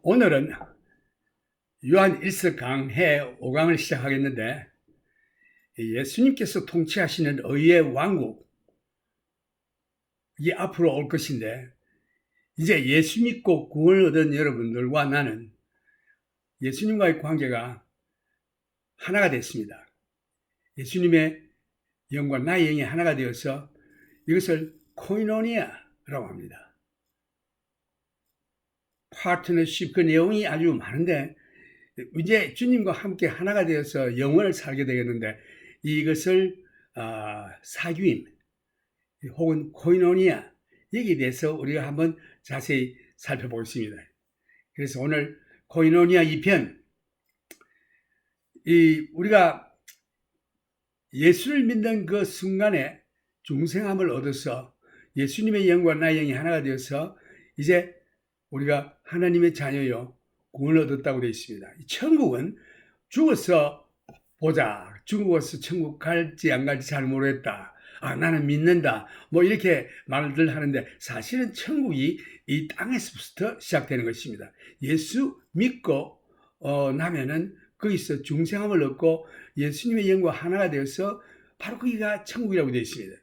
오늘은 요한 1서 강해 5강을 시작하겠는데, 예수님께서 통치하시는 의의 왕국이 앞으로 올 것인데, 이제 예수 믿고 구원을 얻은 여러분들과 나는 예수님과의 관계가 하나가 됐습니다. 예수님의 영과 나의 영이 하나가 되어서 이것을 코이노니아라고 합니다. 파트너십, 그 내용이 아주 많은데, 이제 주님과 함께 하나가 되어서 영원을 살게 되겠는데, 이것을 사귐 혹은 코이노니아, 여기에 대해서 우리가 한번 자세히 살펴보겠습니다. 그래서 오늘 코이노니아 2편, 우리가 예수를 믿는 그 순간에 중생함을 얻어서 예수님의 영과 나의 영이 하나가 되어서 이제 우리가 하나님의 자녀요 구원을 얻었다고 되어 있습니다. 천국은 죽어서 보자, 죽어서 천국 갈지 안 갈지 잘 모르겠다, 나는 믿는다, 뭐 이렇게 말들 하는데, 사실은 천국이 이 땅에서부터 시작되는 것입니다. 예수 믿고 나면은 거기서 중생함을 얻고 예수님의 영과 하나가 되어서 바로 거기가 천국이라고 되어 있습니다.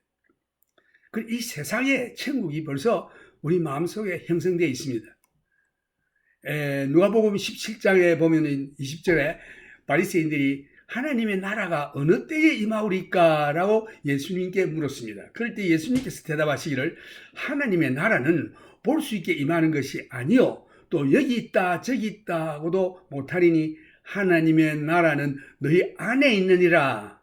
이 세상의 천국이 벌써 우리 마음속에 형성되어 있습니다. 누가복음 17장에 보면 20절에 바리새인들이 하나님의 나라가 어느 때에 임하오리까? 라고 예수님께 물었습니다. 그럴 때 예수님께서 대답하시기를, 하나님의 나라는 볼 수 있게 임하는 것이 아니요 또 여기 있다 저기 있다고도 못하리니 하나님의 나라는 너희 안에 있느니라.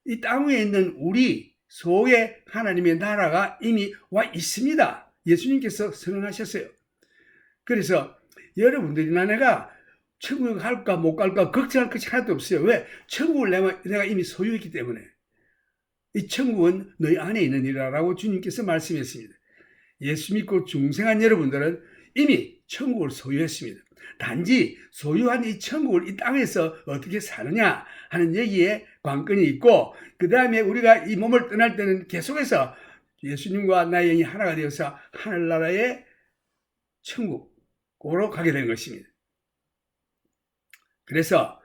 이 땅 위에 있는 우리 속에 하나님의 나라가 이미 와 있습니다. 예수님께서 선언하셨어요. 그래서 여러분들이나 내가 천국에 갈까 못 갈까 걱정할 것이 하나도 없어요. 왜? 천국을 내가 이미 소유했기 때문에. 이 천국은 너희 안에 있느니라라고 주님께서 말씀했습니다. 예수 믿고 중생한 여러분들은 이미 천국을 소유했습니다. 단지 소유한 이 천국을 이 땅에서 어떻게 사느냐 하는 얘기에 관건이 있고, 그 다음에 우리가 이 몸을 떠날 때는 계속해서 예수님과 나의 영이 하나가 되어서 하늘나라의 천국으로 가게 된 것입니다. 그래서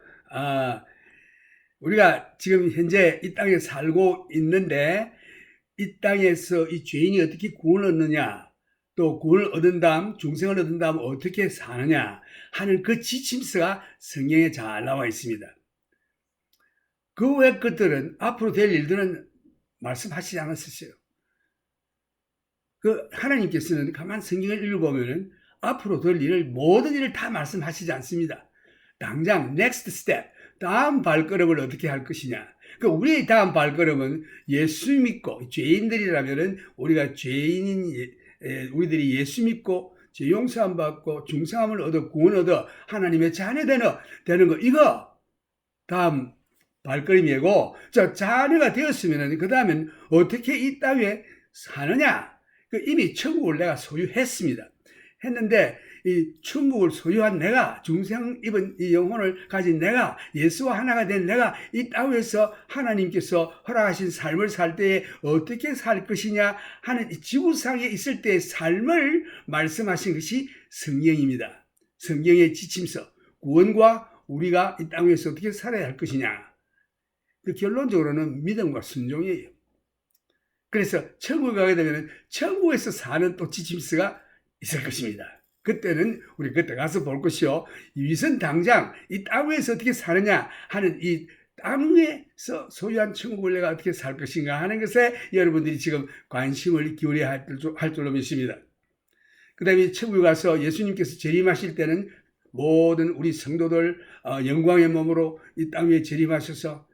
우리가 지금 현재 이 땅에 살고 있는데, 이 땅에서 이 죄인이 어떻게 구원을 얻느냐, 또 구원을 얻은 다음 중생을 얻은 다음 어떻게 사느냐 하는 그 지침서가 성경에 잘 나와 있습니다. 그 외 것들은, 앞으로 될 일들은 말씀하시지 않았었어요. 하나님께서는 가만 성경을 읽어보면은 앞으로 될 일을, 모든 일을 다 말씀하시지 않습니다. 당장 next step, 다음 발걸음을 어떻게 할 것이냐. 우리의 다음 발걸음은 예수 믿고, 죄인들이라면은 우리가 우리들이 예수 믿고 죄 용서함 받고 중생함을 얻어 구원 얻어 하나님의 자녀 되는 거, 이거 다음 발걸음이고, 자녀가 되었으면은 그 다음엔 어떻게 이 땅에 사느냐. 이미 천국을 내가 소유했습니다. 했는데 이 천국을 소유한 내가, 중생 입은 이 영혼을 가진 내가, 예수와 하나가 된 내가 이 땅에서 하나님께서 허락하신 삶을 살 때에 어떻게 살 것이냐 하는 이 지구상에 있을 때의 삶을 말씀하신 것이 성경입니다. 성경의 지침서, 구원과 우리가 이 땅에서 어떻게 살아야 할 것이냐. 결론적으로는 믿음과 순종이에요. 그래서 천국에 가게 되면 천국에서 사는 또 지침서가 있을 것입니다. 그때는 우리 그때 가서 볼 것이요, 위선 당장 이 땅 위에서 어떻게 사느냐 하는 이 땅 위에서 소유한 천국을 내가 어떻게 살 것인가 하는 것에 여러분들이 지금 관심을 기울여야 할 줄로 믿습니다. 그 다음에 천국에 가서 예수님께서 재림하실 때는 모든 우리 성도들 영광의 몸으로 이 땅 위에 재림하셔서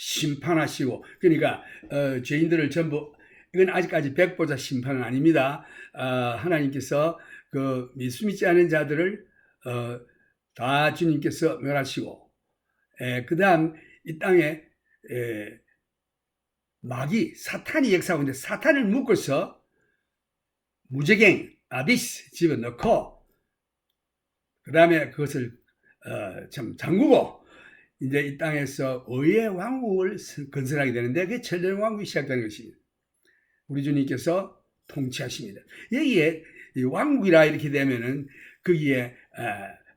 심판하시고, 그러니까 죄인들을 전부, 이건 아직까지 백보자 심판은 아닙니다. 하나님께서 예수 믿지 않은 자들을 다 주님께서 멸하시고, 그 다음 이 땅에 마귀 사탄이 역사하고 있는데, 사탄을 묶어서 무저갱 아비스 집어넣고, 그 다음에 그것을 참 잠그고 이제 이 땅에서 의의 왕국을 건설하게 되는데, 그게 천년 왕국이 시작되는 것입니다. 우리 주님께서 통치하십니다. 여기에 왕국이라 이렇게 되면은 거기에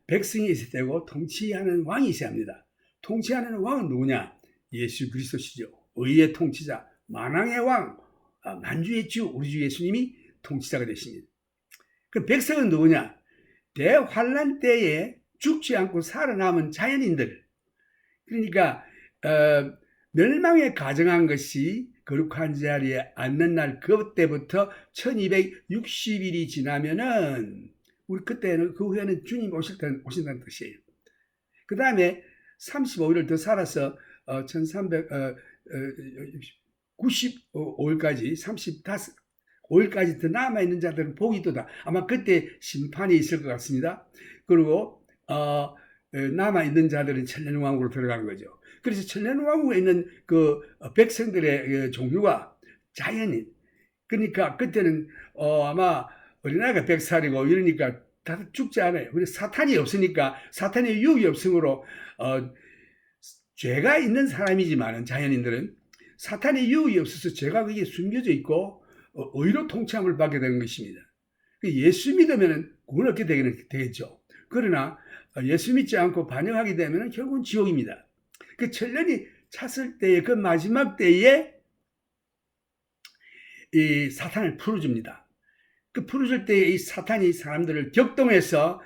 백성이 있어야 되고 통치하는 왕이 있어야 합니다. 통치하는 왕은 누구냐? 예수 그리스도시죠. 의의 통치자, 만왕의 왕, 만주의 주, 우리 주 예수님이 통치자가 되십니다. 그 백성은 누구냐? 대환란 때에 죽지 않고 살아남은 자연인들. 그러니까 멸망에 가정한 것이 거룩한 자리에 앉는 날 그때부터 1260일이 지나면은 우리 그때는 그 후에는 주님 오신다는 뜻이에요. 그 다음에 35일을 더 살아서 1395일까지 35일까지 더 남아있는 자들은 복이 있도다. 아마 그때 심판이 있을 것 같습니다. 그리고 남아있는 자들은 천년왕국으로 들어가는 거죠. 그래서 천년왕국에 있는 그 백성들의 종류가 자연인. 그러니까 그때는 아마 어린아이가 100살이고 이러니까 다 죽지 않아요. 사탄이 없으니까 사탄의 유혹이 없으므로 죄가 있는 사람이지만은 자연인들은 사탄의 유혹이 없어서 죄가 거기에 숨겨져 있고 의로 통치함을 받게 되는 것입니다. 예수 믿으면 구원 얻게 되겠죠. 그러나 예수 믿지 않고 반역하게 되면 결국은 지옥입니다. 그 천년이 찼을 때에 그 마지막 때에 이 사탄을 풀어줍니다. 그 풀어줄 때에 이 사탄이 사람들을 격동해서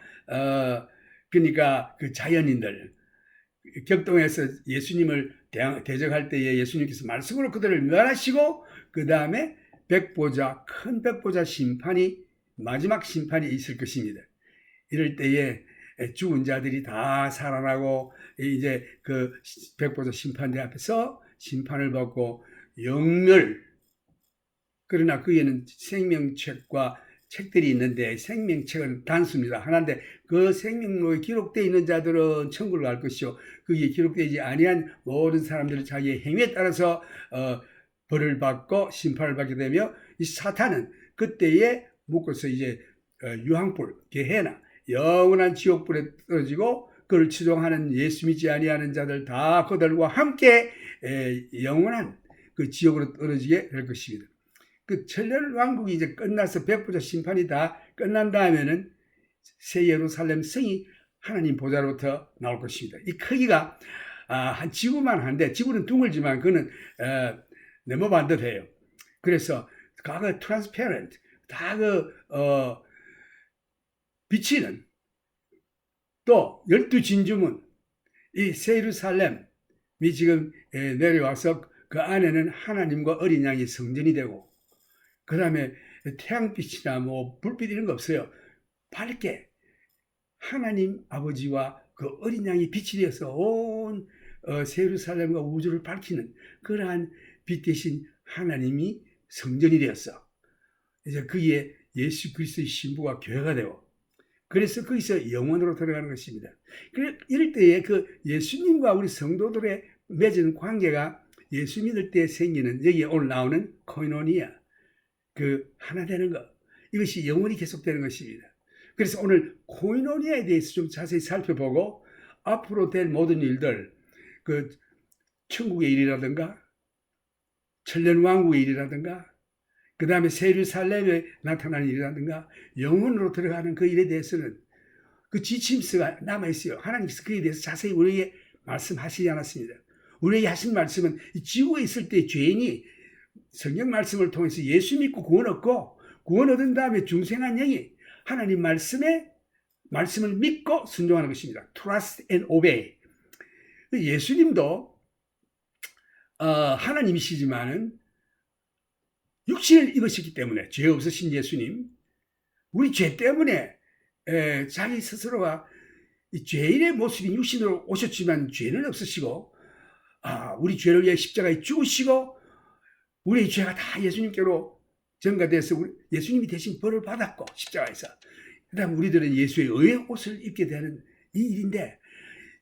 그러니까 그 자연인들 격동해서 예수님을 대적할 때에 예수님께서 말씀으로 그들을 멸하시고 그 다음에 큰 백보자 심판이 마지막 심판이 있을 것입니다. 이럴 때에 죽은 자들이 다 살아나고 이제 그 백보자 심판대 앞에서 심판을 받고 영멸. 그러나 거기에는 생명책과 책들이 있는데 생명책은 단수입니다. 하나인데 그 생명록에 기록되어 있는 자들은 천국을 갈 것이요. 거기에 기록되지 아니한 모든 사람들은 자기의 행위에 따라서 벌을 받고 심판을 받게 되며 이 사탄은 그때에 묶어서 이제 유황불, 게헤나 영원한 지옥불에 떨어지고 그를 추종하는 예수 믿지 아니하는 자들 다 그들과 함께 영원한 그 지옥으로 떨어지게 될 것입니다. 그 천년왕국이 이제 끝나서 백보자 심판이 다 끝난 다음에는 새 예루살렘 성이 하나님 보좌로부터 나올 것입니다. 이 크기가 한 지구만 한데 지구는 둥글지만 그는 네모 반듯해요. 그래서 과거 트랜스페런트 다 비치는 또 12진주문 이 새 예루살렘이 지금 내려와서 그 안에는 하나님과 어린 양이 성전이 되고 그 다음에 태양빛이나 뭐 불빛 이런 거 없어요. 밝게 하나님 아버지와 그 어린 양이 빛이 되어서 온 새 예루살렘과 우주를 밝히는 그러한 빛 대신 하나님이 성전이 되었어. 이제 거기에 예수 그리스도의 신부가 교회가 되고 그래서 거기서 영원으로 들어가는 것입니다. 이럴 때에 그 예수님과 우리 성도들의 맺은 관계가 예수 믿을 때 생기는 여기에 오늘 나오는 코이노니아 그 하나 되는 것 이것이 영원히 계속되는 것입니다. 그래서 오늘 코이노니아에 대해서 좀 자세히 살펴보고 앞으로 될 모든 일들 그 천국의 일이라든가 천년왕국의 일이라든가 그 다음에 새 예루살렘에 나타나는 일이라든가 영혼으로 들어가는 그 일에 대해서는 그 지침서가 남아있어요. 하나님께서 그에 대해서 자세히 우리에게 말씀하시지 않았습니다. 우리에게 하신 말씀은 이 지구에 있을 때 죄인이 성경 말씀을 통해서 예수 믿고 구원 얻고 구원 얻은 다음에 중생한 영이 하나님 말씀을 믿고 순종하는 것입니다. Trust and obey. 예수님도 하나님이시지만은 육신을 입으셨기 때문에 죄 없으신 예수님 우리 죄 때문에 자기 스스로가 이 죄인의 모습인 육신으로 오셨지만 죄는 없으시고 우리 죄를 위해 십자가에 죽으시고 우리의 죄가 다 예수님께로 전가돼서 예수님이 대신 벌을 받았고 십자가에서 그 다음 우리들은 예수의 의의 옷을 입게 되는 이 일인데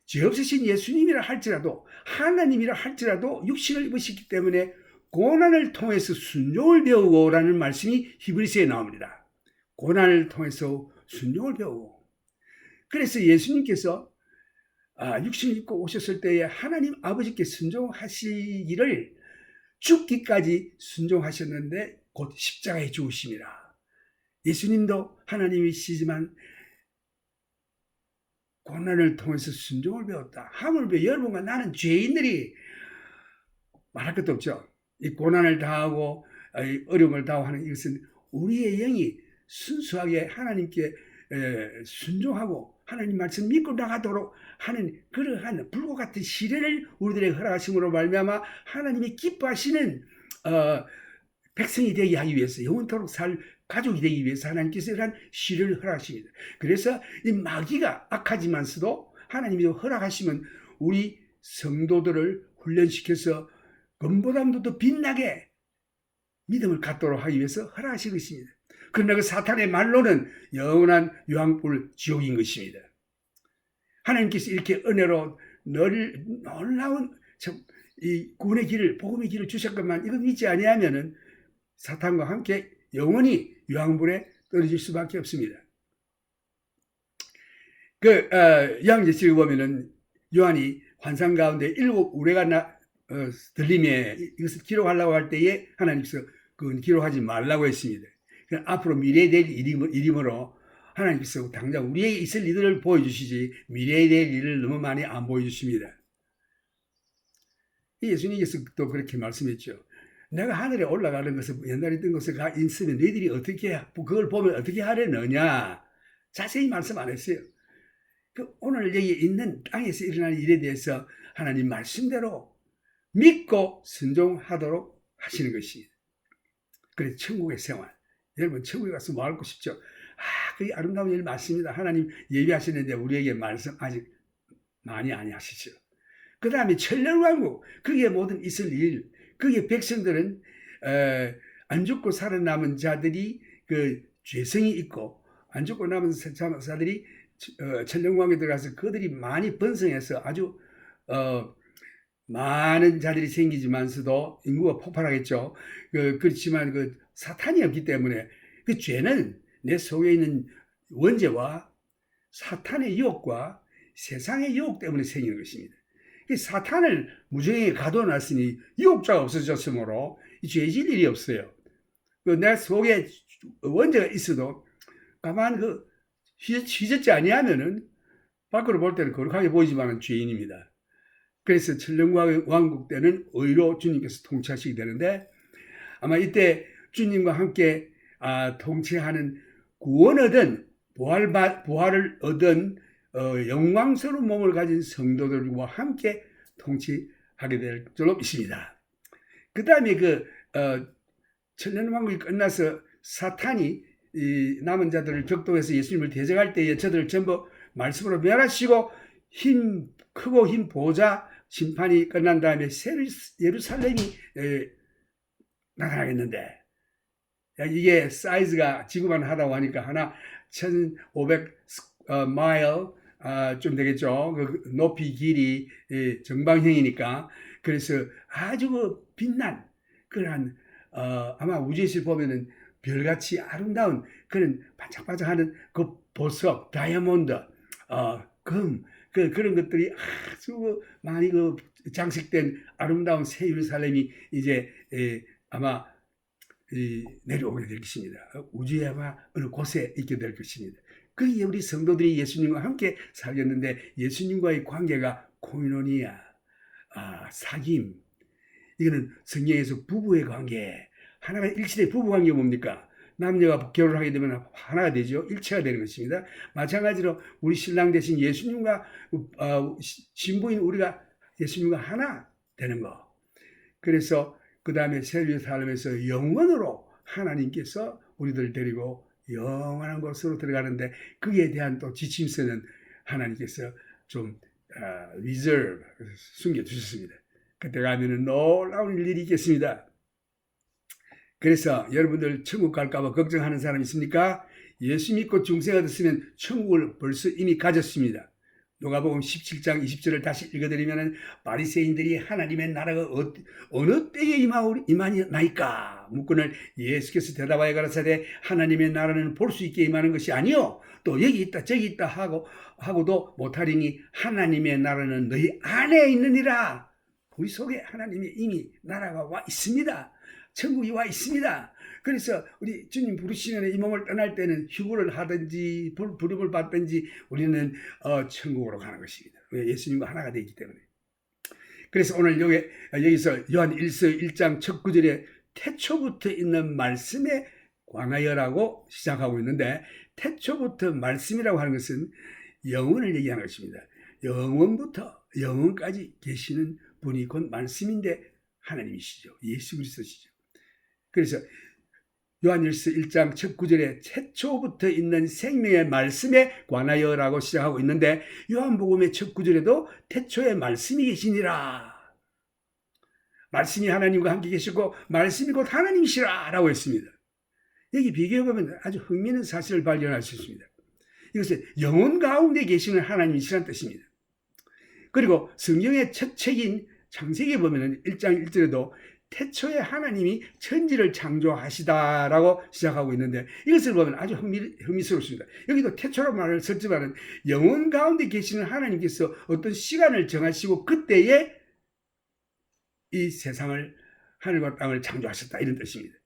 죄 없으신 예수님이라 할지라도 하나님이라 할지라도 육신을 입으셨기 때문에 고난을 통해서 순종을 배우고라는 말씀이 히브리서에 나옵니다. 고난을 통해서 순종을 배우고 그래서 예수님께서 육신을 입고 오셨을 때에 하나님 아버지께 순종하시기를 죽기까지 순종하셨는데 곧 십자가에 죽으심이라. 예수님도 하나님이시지만 고난을 통해서 순종을 배웠다. 하물며 여러분과 나는 죄인들이 말할 것도 없죠. 이 고난을 당하고 어려움을 당하는 이것은 우리의 영이 순수하게 하나님께 순종하고 하나님 말씀 믿고 나가도록 하는 그러한 불과 같은 시련을 우리들에게 허락하심으로 말미암아 하나님이 기뻐하시는 백성이 되게 하기 위해서 영원토록 살 가족이 되기 위해서 하나님께서 이러한 시련을 허락하십니다. 그래서 이 마귀가 악하지만서도 하나님이 허락하시면 우리 성도들을 훈련시켜서 금보다도 더 빛나게 믿음을 갖도록 하기 위해서 허락하신 것입니다. 그러나 그 사탄의 말로는 영원한 유황불 지옥인 것입니다. 하나님께서 이렇게 은혜로 놀라운 이 구원의 길을, 복음의 길을 주셨건만 이거 믿지 아니하면은 사탄과 함께 영원히 유황불에 떨어질 수밖에 없습니다. 요한계시록에 보면은 요한이 환상 가운데 7 우레가 들림에 이것을 기록하려고 할 때에 하나님께서 그건 기록하지 말라고 했습니다. 앞으로 미래에 될 일이므로 하나님께서 당장 우리에게 있을 일들을 보여주시지 미래에 될 일을 너무 많이 안 보여주십니다. 예수님께서 또 그렇게 말씀했죠. 내가 하늘에 올라가는 것을 옛날에 있던 것을 있으면 너희들이 어떻게 그걸 보면 어떻게 하려느냐 자세히 말씀 안 했어요. 오늘 여기 있는 땅에서 일어나는 일에 대해서 하나님 말씀대로 믿고 순종하도록 하시는 것입니다. 그래서 천국의 생활, 여러분 천국에 가서 뭐 하고 싶죠? 그게 아름다운 일 맞습니다. 하나님 예비하시는데 우리에게 말씀 아직 많이 안 하시죠. 그 다음에 천년왕국, 그게 모든 있을 일, 그게 백성들은 안 죽고 살아남은 자들이 그 죄성이 있고 안 죽고 남은 자들이 천년왕국에 들어가서 그들이 많이 번성해서 아주 많은 자들이 생기지만서도 인구가 폭발하겠죠. 그렇지만 그 사탄이 없기 때문에 그 죄는 내 속에 있는 원죄와 사탄의 유혹과 세상의 유혹 때문에 생기는 것입니다. 사탄을 무정하게 가둬놨으니 유혹자가 없어졌으므로 죄질 일이 없어요. 내 속에 원죄가 있어도 가만 휘젓지 아니하면은 밖으로 볼 때는 거룩하게 보이지만은 죄인입니다. 그래서 천년왕국 때는 의로 주님께서 통치하시게 되는데 아마 이때 주님과 함께 통치하는 구원 얻은 부활을 얻은 영광스러운 몸을 가진 성도들과 함께 통치하게 될 줄로 믿습니다. 그 다음에 천년왕국이 끝나서 사탄이 이 남은 자들을 격동해서 예수님을 대적할 때에 저들을 전부 말씀으로 멸하시고 힘 크고 힘 보자 심판이 끝난 다음에 새 예루살렘이 나타나겠는데 이게 사이즈가 지구만 하다고 하니까 하나 1500 마일 좀 되겠죠. 그 높이 길이 정방형이니까 그래서 아주 빛난 그러한 아마 우주에서 보면은 별같이 아름다운 그런 반짝반짝하는 그 보석, 다이아몬드, 금 그런 것들이 아주 많이 장식된 아름다운 새 예루살렘이 이제 아마 내려오게 될 것입니다. 우주에 아마 어느 곳에 있게 될 것입니다. 그게 우리 성도들이 예수님과 함께 살겠는데 예수님과의 관계가 코이노니아, 사귐. 이거는 성경에서 부부의 관계, 하나가 일치된 부부 관계가 뭡니까? 남녀가 결혼하게 되면 하나가 되죠. 일체가 되는 것입니다. 마찬가지로 우리 신랑 대신 예수님과 신부인 우리가 예수님과 하나 되는 거. 그래서 그 다음에 새 예루살렘에서 영원으로 하나님께서 우리들을 데리고 영원한 곳으로 들어가는데 거기에 대한 또 지침서는 하나님께서 좀 reserve 숨겨주셨습니다. 그때 가면은 놀라운 일이 있겠습니다. 그래서 여러분들 천국 갈까봐 걱정하는 사람 있습니까? 예수 믿고 중생 얻었으면 천국을 벌써 이미 가졌습니다. 누가복음 17장 20절을 다시 읽어드리면 바리새인들이 하나님의 나라가 어느 때에 임하나이까 묻거늘 예수께서 대답하여 가라사대 하나님의 나라는 볼 수 있게 임하는 것이 아니요 또 여기 있다 저기 있다 하고도 못하리니 하나님의 나라는 너희 안에 있느니라. 우리 속에 하나님의 이미 나라가 와 있습니다. 천국이 와 있습니다. 그래서 우리 주님 부르시면 이 몸을 떠날 때는 휴구를 하든지 부름을 받든지 우리는 천국으로 가는 것입니다. 왜? 예수님과 하나가 되기 때문에. 그래서 오늘 여기서 요한 1서 1장 첫 구절에 태초부터 있는 말씀에 관하여라고 시작하고 있는데, 태초부터 말씀이라고 하는 것은 영원을 얘기하는 것입니다. 영원부터 영원까지 계시는 분이 곧 말씀인데 하나님이시죠. 예수 그리스도시죠. 그래서 요한일서 1장 첫 구절에 태초부터 있는 생명의 말씀에 관하여라고 시작하고 있는데, 요한복음의 첫 구절에도 태초에 말씀이 계시니라, 말씀이 하나님과 함께 계시고 말씀이 곧 하나님이시라 라고 했습니다. 여기 비교해보면 아주 흥미있는 사실을 발견할 수 있습니다. 이것은 영혼 가운데 계시는 하나님이시라는 뜻입니다. 그리고 성경의 첫 책인 창세기에 보면 1장 1절에도 태초에 하나님이 천지를 창조하시다라고 시작하고 있는데, 이것을 보면 아주 흥미스럽습니다. 여기도 태초라는 말을 썼지만 영혼 가운데 계시는 하나님께서 어떤 시간을 정하시고 그때에 이 세상을, 하늘과 땅을 창조하셨다, 이런 뜻입니다.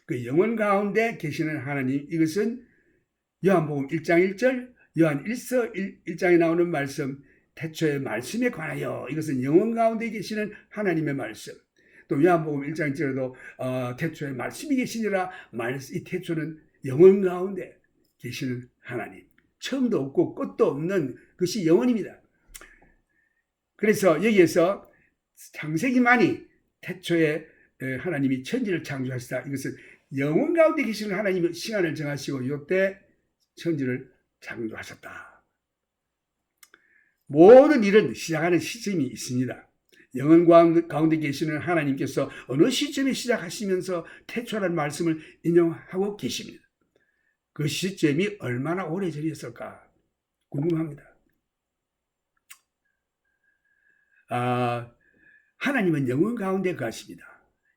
그 영혼 가운데 계시는 하나님, 이것은 요한복음 1장 1절, 요한 1서 1장에 나오는 말씀, 태초의 말씀에 관하여, 이것은 영혼 가운데 계시는 하나님의 말씀. 또 요한복음 1장 1절에도 태초에 말씀이 계시니라, 이 태초는 영혼 가운데 계시는 하나님, 처음도 없고 끝도 없는 것이 영혼입니다. 그래서 여기에서 창세기만이 태초에 하나님이 천지를 창조하시다, 이것은 영혼 가운데 계시는 하나님이 시간을 정하시고 이때 천지를 창조하셨다. 모든 일은 시작하는 시점이 있습니다. 영혼 가운데 계시는 하나님께서 어느 시점에 시작하시면서 태초라는 말씀을 인용하고 계십니다. 그 시점이 얼마나 오래전이었을까 궁금합니다. 하나님은 영혼 가운데 거하십니다.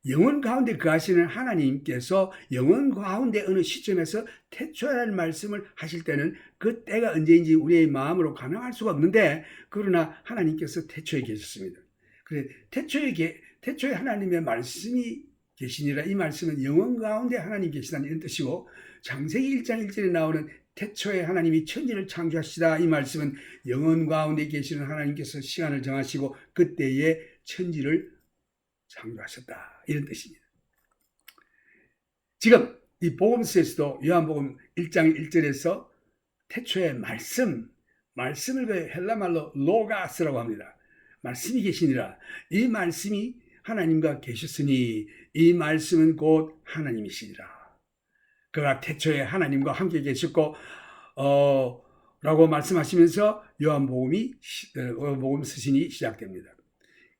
영혼 가운데 거하시는 하나님께서 영혼 가운데 어느 시점에서 태초라는 말씀을 하실 때는 그 때가 언제인지 우리의 마음으로 가늠할 수가 없는데, 그러나 하나님께서 태초에 계셨습니다. 그래, 태초에 하나님의 말씀이 계시니라, 이 말씀은 영혼 가운데 하나님 계시다는 이런 뜻이고, 창세기 1장 1절에 나오는 태초에 하나님이 천지를 창조하시다, 이 말씀은 영혼 가운데 계시는 하나님께서 시간을 정하시고 그때에 천지를 창조하셨다, 이런 뜻입니다. 지금 이 복음서에서도 요한복음 1장 1절에서 태초의 말씀을 그 헬라말로 로가스라고 합니다. 말씀이 계시니라, 이 말씀이 하나님과 계셨으니 이 말씀은 곧 하나님이시니라. 그가 태초에 하나님과 함께 계셨고 라고 말씀하시면서 요한복음 서신이 시작됩니다.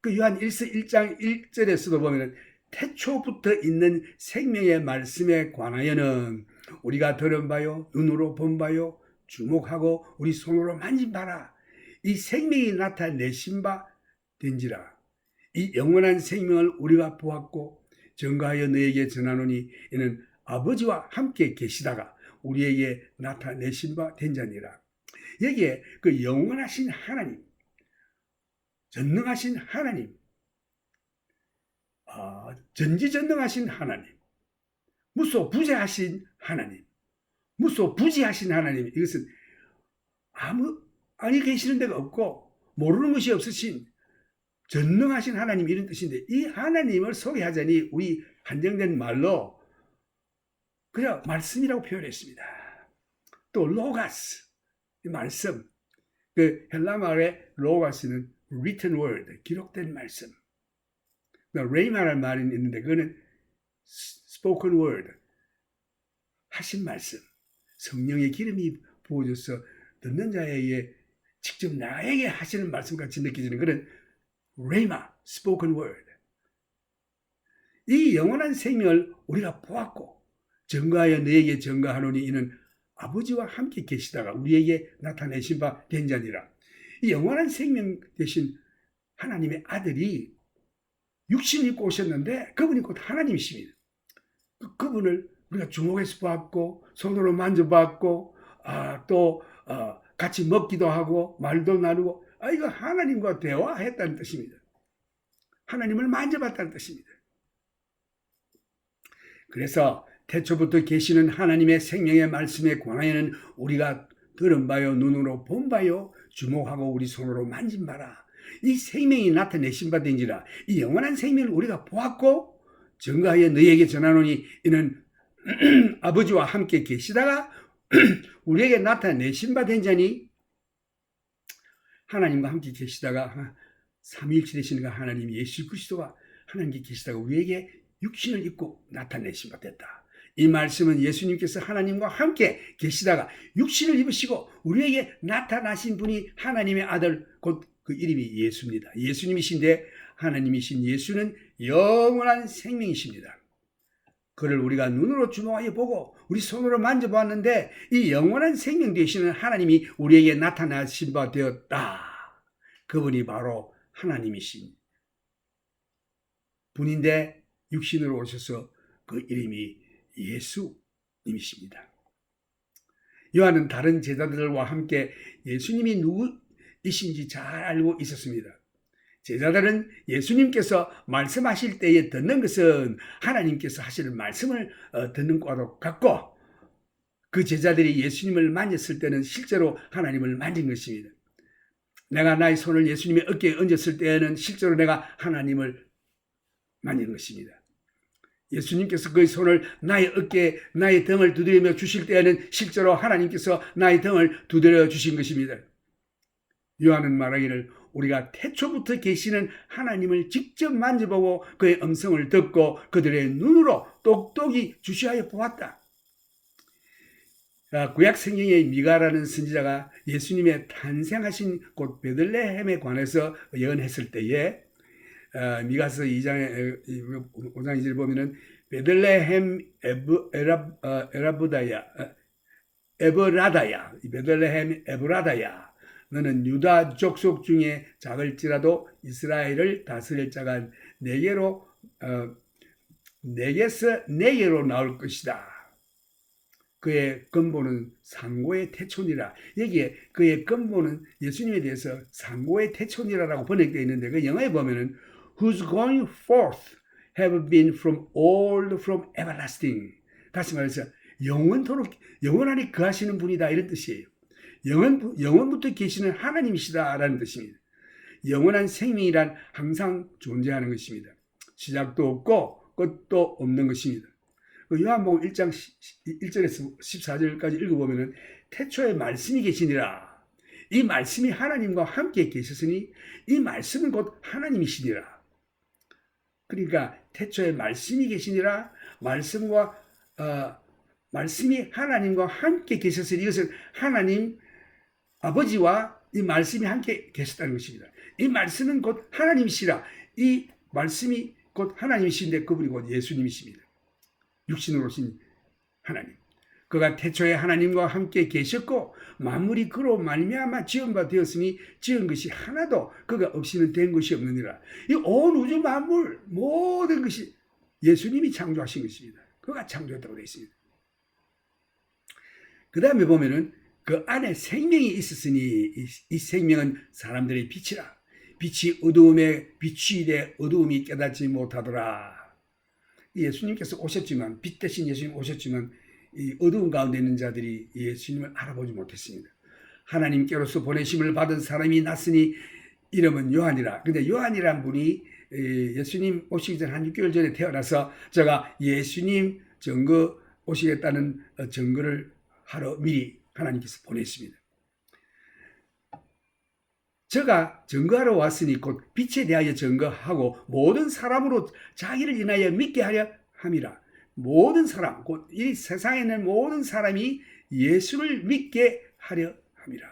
그 요한 1장 1절에서도 보면 태초부터 있는 생명의 말씀에 관하여는 우리가 들은 바요, 눈으로 본 바요, 주목하고 우리 손으로 만진 바라, 이 생명이 나타내신 바 된지라. 이 영원한 생명을 우리가 보았고 전가하여 너에게 전하노니 이는 아버지와 함께 계시다가 우리에게 나타내신 바 된자니라. 여기에 그 영원하신 하나님, 전능하신 하나님, 전지전능하신 하나님, 무소부재하신 하나님, 무소부지하신 하나님, 이것은 아니 계시는 데가 없고 모르는 것이 없으신 전능하신 하나님, 이런 뜻인데, 이 하나님을 소개하자니 우리 한정된 말로 그냥 말씀이라고 표현했습니다. 또 로가스, 이 말씀, 그 헬라 말의 로가스는 written word, 기록된 말씀. 레이마라는 말이 있는데 그거는 spoken word, 하신 말씀. 성령의 기름이 부어져서 듣는 자에게 직접 나에게 하시는 말씀같이 느껴지는 그런 레이마, spoken word. 이 영원한 생명을 우리가 보았고 전가하여 너에게 전가하노니 이는 아버지와 함께 계시다가 우리에게 나타내신 바 된 자니라. 이 영원한 생명 되신 하나님의 아들이 육신을 입고 오셨는데 그분이 곧 하나님이십니다. 그분을 우리가 주목해서 봤고 손으로 만져봤고 또 같이 먹기도 하고 말도 나누고 이거 하나님과 대화했다는 뜻입니다. 하나님을 만져봤다는 뜻입니다. 그래서 태초부터 계시는 하나님의 생명의 말씀에 관하여는 우리가 들은 바요, 눈으로 본 바요, 주목하고 우리 손으로 만진 바라. 이 생명이 나타내신 바 된지라. 이 영원한 생명을 우리가 보았고 증거하여 너희에게 전하노니 이는 아버지와 함께 계시다가 우리에게 나타내신 바 된 자니, 하나님과 함께 계시다가 삼위일체 되시는 하나님 예수 그리스도가 하나님께 계시다가 우리에게 육신을 입고 나타내신 바 됐다. 이 말씀은 예수님께서 하나님과 함께 계시다가 육신을 입으시고 우리에게 나타나신 분이 하나님의 아들, 곧 그 이름이 예수입니다. 예수님이신데 하나님이신 예수는 영원한 생명이십니다. 그를 우리가 눈으로 주목하여 보고 우리 손으로 만져보았는데 이 영원한 생명 되시는 하나님이 우리에게 나타나신 바 되었다. 그분이 바로 하나님이신 분인데 육신으로 오셔서 그 이름이 예수님이십니다. 요한은 다른 제자들과 함께 예수님이 누구이신지 잘 알고 있었습니다. 제자들은 예수님께서 말씀하실 때에 듣는 것은 하나님께서 하시는 말씀을 듣는 것과 같고, 그 제자들이 예수님을 만졌을 때는 실제로 하나님을 만진 것입니다. 내가 나의 손을 예수님의 어깨에 얹었을 때에는 실제로 내가 하나님을 만진 것입니다. 예수님께서 그의 손을 나의 어깨에, 나의 등을 두드리며 주실 때에는 실제로 하나님께서 나의 등을 두드려 주신 것입니다. 요한은 말하기를 우리가 태초부터 계시는 하나님을 직접 만져보고 그의 음성을 듣고 그들의 눈으로 똑똑히 주시하여 보았다. 구약 성경의 미가라는 선지자가 예수님의 탄생하신 곳 베들레헴에 관해서 예언했을 때에 미가서 2장 5장 2절 보면은 베들레헴 에브라다야 베들레헴 에브라다야 너는 유다 족속 중에 작을지라도 이스라엘을 다스릴 자가 내게서 내게로 나올 것이다. 그의 근본은 상고의 태촌이라. 여기에 그의 근본은 예수님에 대해서 상고의 태촌이라고 번역되어 있는데 그 영어에 보면은 whose going forth have been from old, from everlasting. 다시 말해서 영원토록 영원 안에 거하시는 분이다 이런 뜻이에요. 영원부터 계시는 하나님이시다라는 뜻입니다. 영원한 생명이란 항상 존재하는 것입니다. 시작도 없고 끝도 없는 것입니다. 요한복음 1장 1절에서 14절까지 읽어보면 태초에 말씀이 계시니라. 이 말씀이 하나님과 함께 계셨으니 이 말씀은 곧 하나님이시니라. 그러니까 태초에 말씀이 계시니라. 말씀이 하나님과 함께 계셨으니 이것은 하나님 아버지와 이 말씀이 함께 계셨다는 것입니다. 이 말씀은 곧 하나님이시라. 이 말씀이 곧 하나님이신데 그분이 곧 예수님이십니다. 육신으로 오신 하나님. 그가 태초에 하나님과 함께 계셨고 만물이 그로 말미암아 지은 바 되었으니 지은 것이 하나도 그가 없이는 된 것이 없느니라. 이 온 우주 만물 모든 것이 예수님이 창조하신 것입니다. 그가 창조했다고 되어 있습니다. 그 다음에 보면은 그 안에 생명이 있었으니 이 생명은 사람들의 빛이라. 빛이 어두움에 비추이되 어두움이 깨닫지 못하더라. 예수님께서 오셨지만 빛 대신 예수님 오셨지만 이 어두운 가운데 있는 자들이 예수님을 알아보지 못했습니다. 하나님께로서 보내심을 받은 사람이 났으니 이름은 요한이라. 근데 요한이란 분이 예수님 오시기 전 한 6개월 전에 태어나서 제가 예수님 증거 오시겠다는 증거를 하러 미리 하나님께서 보냈습니다. 저가 증거하러 왔으니 곧 빛에 대하여 증거하고 모든 사람으로 자기를 인하여 믿게 하려 함이라. 모든 사람, 곧 이 세상에 있는 모든 사람이 예수를 믿게 하려 함이라.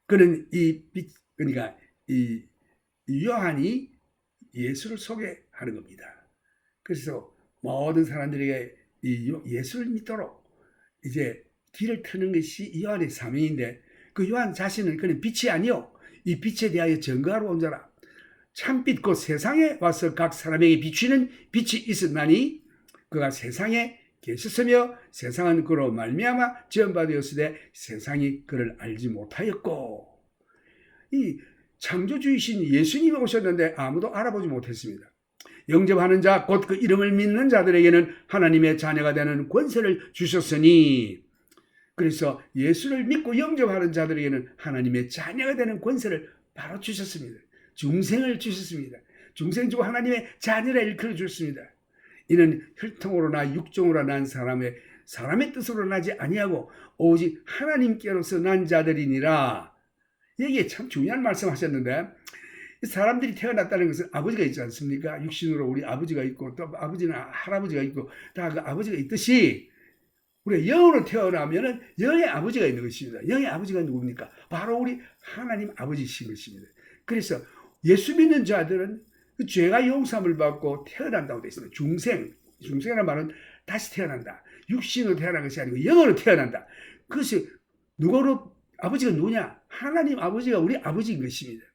그는 그러니까 이 요한이 예수를 소개하는 겁니다. 그래서 모든 사람들에게 이 예수를 믿도록 이제 길을 트는 것이 이 요한의 사명인데 그 요한 자신은 그는 빛이 아니요 이 빛에 대하여 증거하러 온 자라. 참빛 곧 세상에 와서 각 사람에게 비추는 빛이 있었나니 그가 세상에 계셨으며 세상은 그로 말미암아 지음바 되었으되 세상이 그를 알지 못하였고. 이 창조주이신 예수님이 오셨는데 아무도 알아보지 못했습니다. 영접하는 자, 곧 그 이름을 믿는 자들에게는 하나님의 자녀가 되는 권세를 주셨으니, 그래서 예수를 믿고 영접하는 자들에게는 하나님의 자녀가 되는 권세를 바로 주셨습니다. 중생을 주셨습니다. 중생 주고 하나님의 자녀라 일컬어 주셨습니다. 이는 혈통으로나 육정으로 난 사람의 뜻으로 나지 아니하고 오직 하나님께로서 난 자들이니라. 이게 참 중요한 말씀하셨는데, 사람들이 태어났다는 것은 아버지가 있지 않습니까? 육신으로 우리 아버지가 있고 또 아버지나 할아버지가 있고 다 그 아버지가 있듯이 우리가 영으로 태어나면은 영의 아버지가 있는 것입니다. 영의 아버지가 누굽니까? 바로 우리 하나님 아버지이신 것입니다. 그래서 예수 믿는 자들은 그 죄가 용서함을 받고 태어난다고 되어 있습니다. 중생이라는 말은 다시 태어난다. 육신으로 태어난 것이 아니고 영으로 태어난다. 그것이 누구로 아버지가 누구냐? 하나님 아버지가 우리 아버지인 것입니다.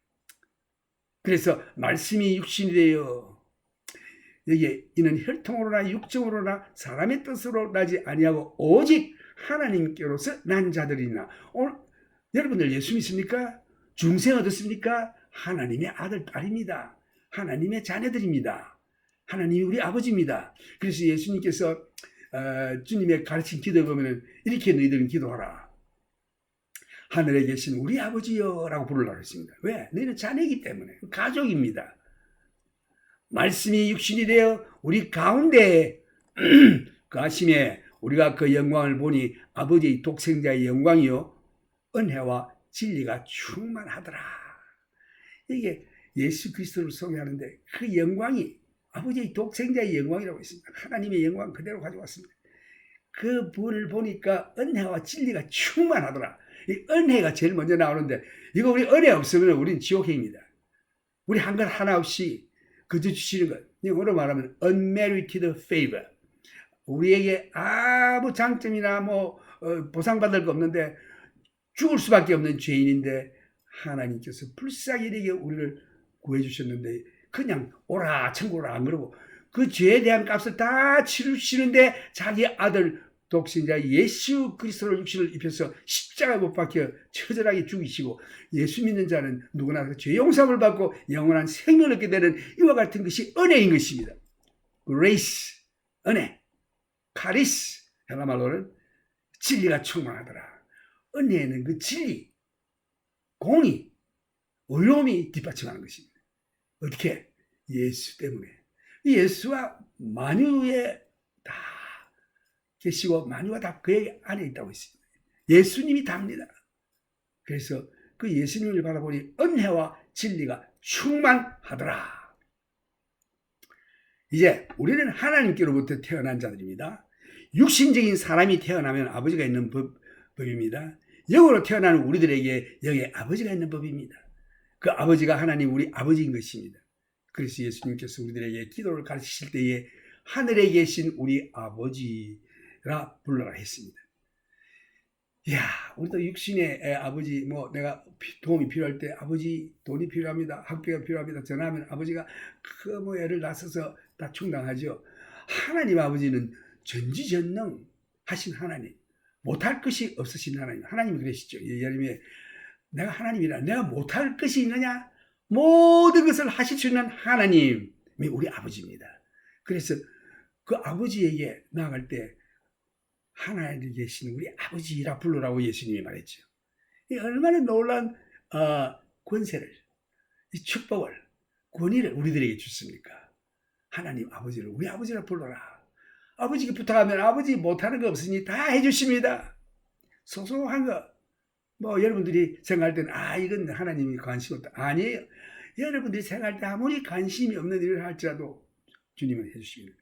그래서 말씀이 육신이 되어 여기에 이는 혈통으로나 육정으로나 사람의 뜻으로 나지 아니하고 오직 하나님께로서 난 자들이나. 오늘 여러분들 예수 믿습니까? 중생 어떻습니까? 하나님의 아들 딸입니다. 하나님의 자녀들입니다. 하나님이 우리 아버지입니다. 그래서 예수님께서 주님의 가르친 기도에 보면 이렇게 너희들은 기도하라. 하늘에 계신 우리 아버지여 라고 부르려고 했습니다. 왜? 너희는 자녀이기 때문에. 가족입니다. 말씀이 육신이 되어 우리 가운데 가심에 우리가 그 영광을 보니 아버지의 독생자의 영광이요 은혜와 진리가 충만하더라. 이게 예수 그리스도를 소개하는데 그 영광이 아버지의 독생자의 영광이라고 했습니다. 하나님의 영광 그대로 가져왔습니다. 그 분을 보니까 은혜와 진리가 충만하더라. 이 은혜가 제일 먼저 나오는데, 이거 우리 은혜 없으면 우리는 지옥행입니다. 우리 한 것 하나 없이 그저 주시는 것, 영어로 말하면 unmerited favor. 우리에게 아무 장점이나 보상받을 거 없는데 죽을 수밖에 없는 죄인인데 하나님께서 불쌍히 우리를 구해주셨는데 그냥 오라 천국으로 안 그러고 그 죄에 대한 값을 다 치르시는데 자기 아들 독생자 예수 그리스도를 육신을 입혀서 십자가에 못 박혀 처절하게 죽이시고, 예수 믿는 자는 누구나 죄 용서를 받고 영원한 생명을 얻게 되는 이와 같은 것이 은혜인 것입니다. grace, 은혜, 카리스, 헬라 말로는 진리가 충만하더라. 은혜는 그 진리, 공의, 의로움이 뒷받침하는 것입니다. 어떻게? 예수 때문에. 예수와 만유에 다 계시고 만유가 다 그의 안에 있다고 했습니다. 예수님이 답니다. 그래서 그 예수님을 바라보니 은혜와 진리가 충만하더라. 이제 우리는 하나님께로부터 태어난 자들입니다. 육신적인 사람이 태어나면 아버지가 있는 법입니다. 영으로 태어나는 우리들에게 영의 아버지가 있는 법입니다. 그 아버지가 하나님 우리 아버지인 것입니다. 그래서 예수님께서 우리들에게 기도를 가르치실 때에 하늘에 계신 우리 아버지라 불러라 했습니다. 이야, 우리도 육신의 아버지, 내가 도움이 필요할 때 아버지 돈이 필요합니다. 학비가 필요합니다. 전화하면 아버지가 애를 낳아서 다 충당하죠. 하나님 아버지는 전지전능 하신 하나님, 못할 것이 없으신 하나님. 하나님이 그러시죠. 예레미야에 내가 하나님이라 내가 못할 것이 있느냐? 모든 것을 하실 수 있는 하나님이 우리 아버지입니다. 그래서 그 아버지에게 나아갈 때 하나님이 계신 우리 아버지라 부르라고 예수님이 말했죠. 이 얼마나 놀라운 권세를, 이 축복을, 권위를 우리들에게 줬습니까? 하나님 아버지를 우리 아버지라 불러라. 아버지께 부탁하면 아버지 못하는 거 없으니 다 해주십니다. 소소한 거. 여러분들이 생각할 때는 이건 하나님이 관심 없다. 아니에요. 여러분들이 생각할 때 아무리 관심이 없는 일을 할지라도 주님은 해주십니다.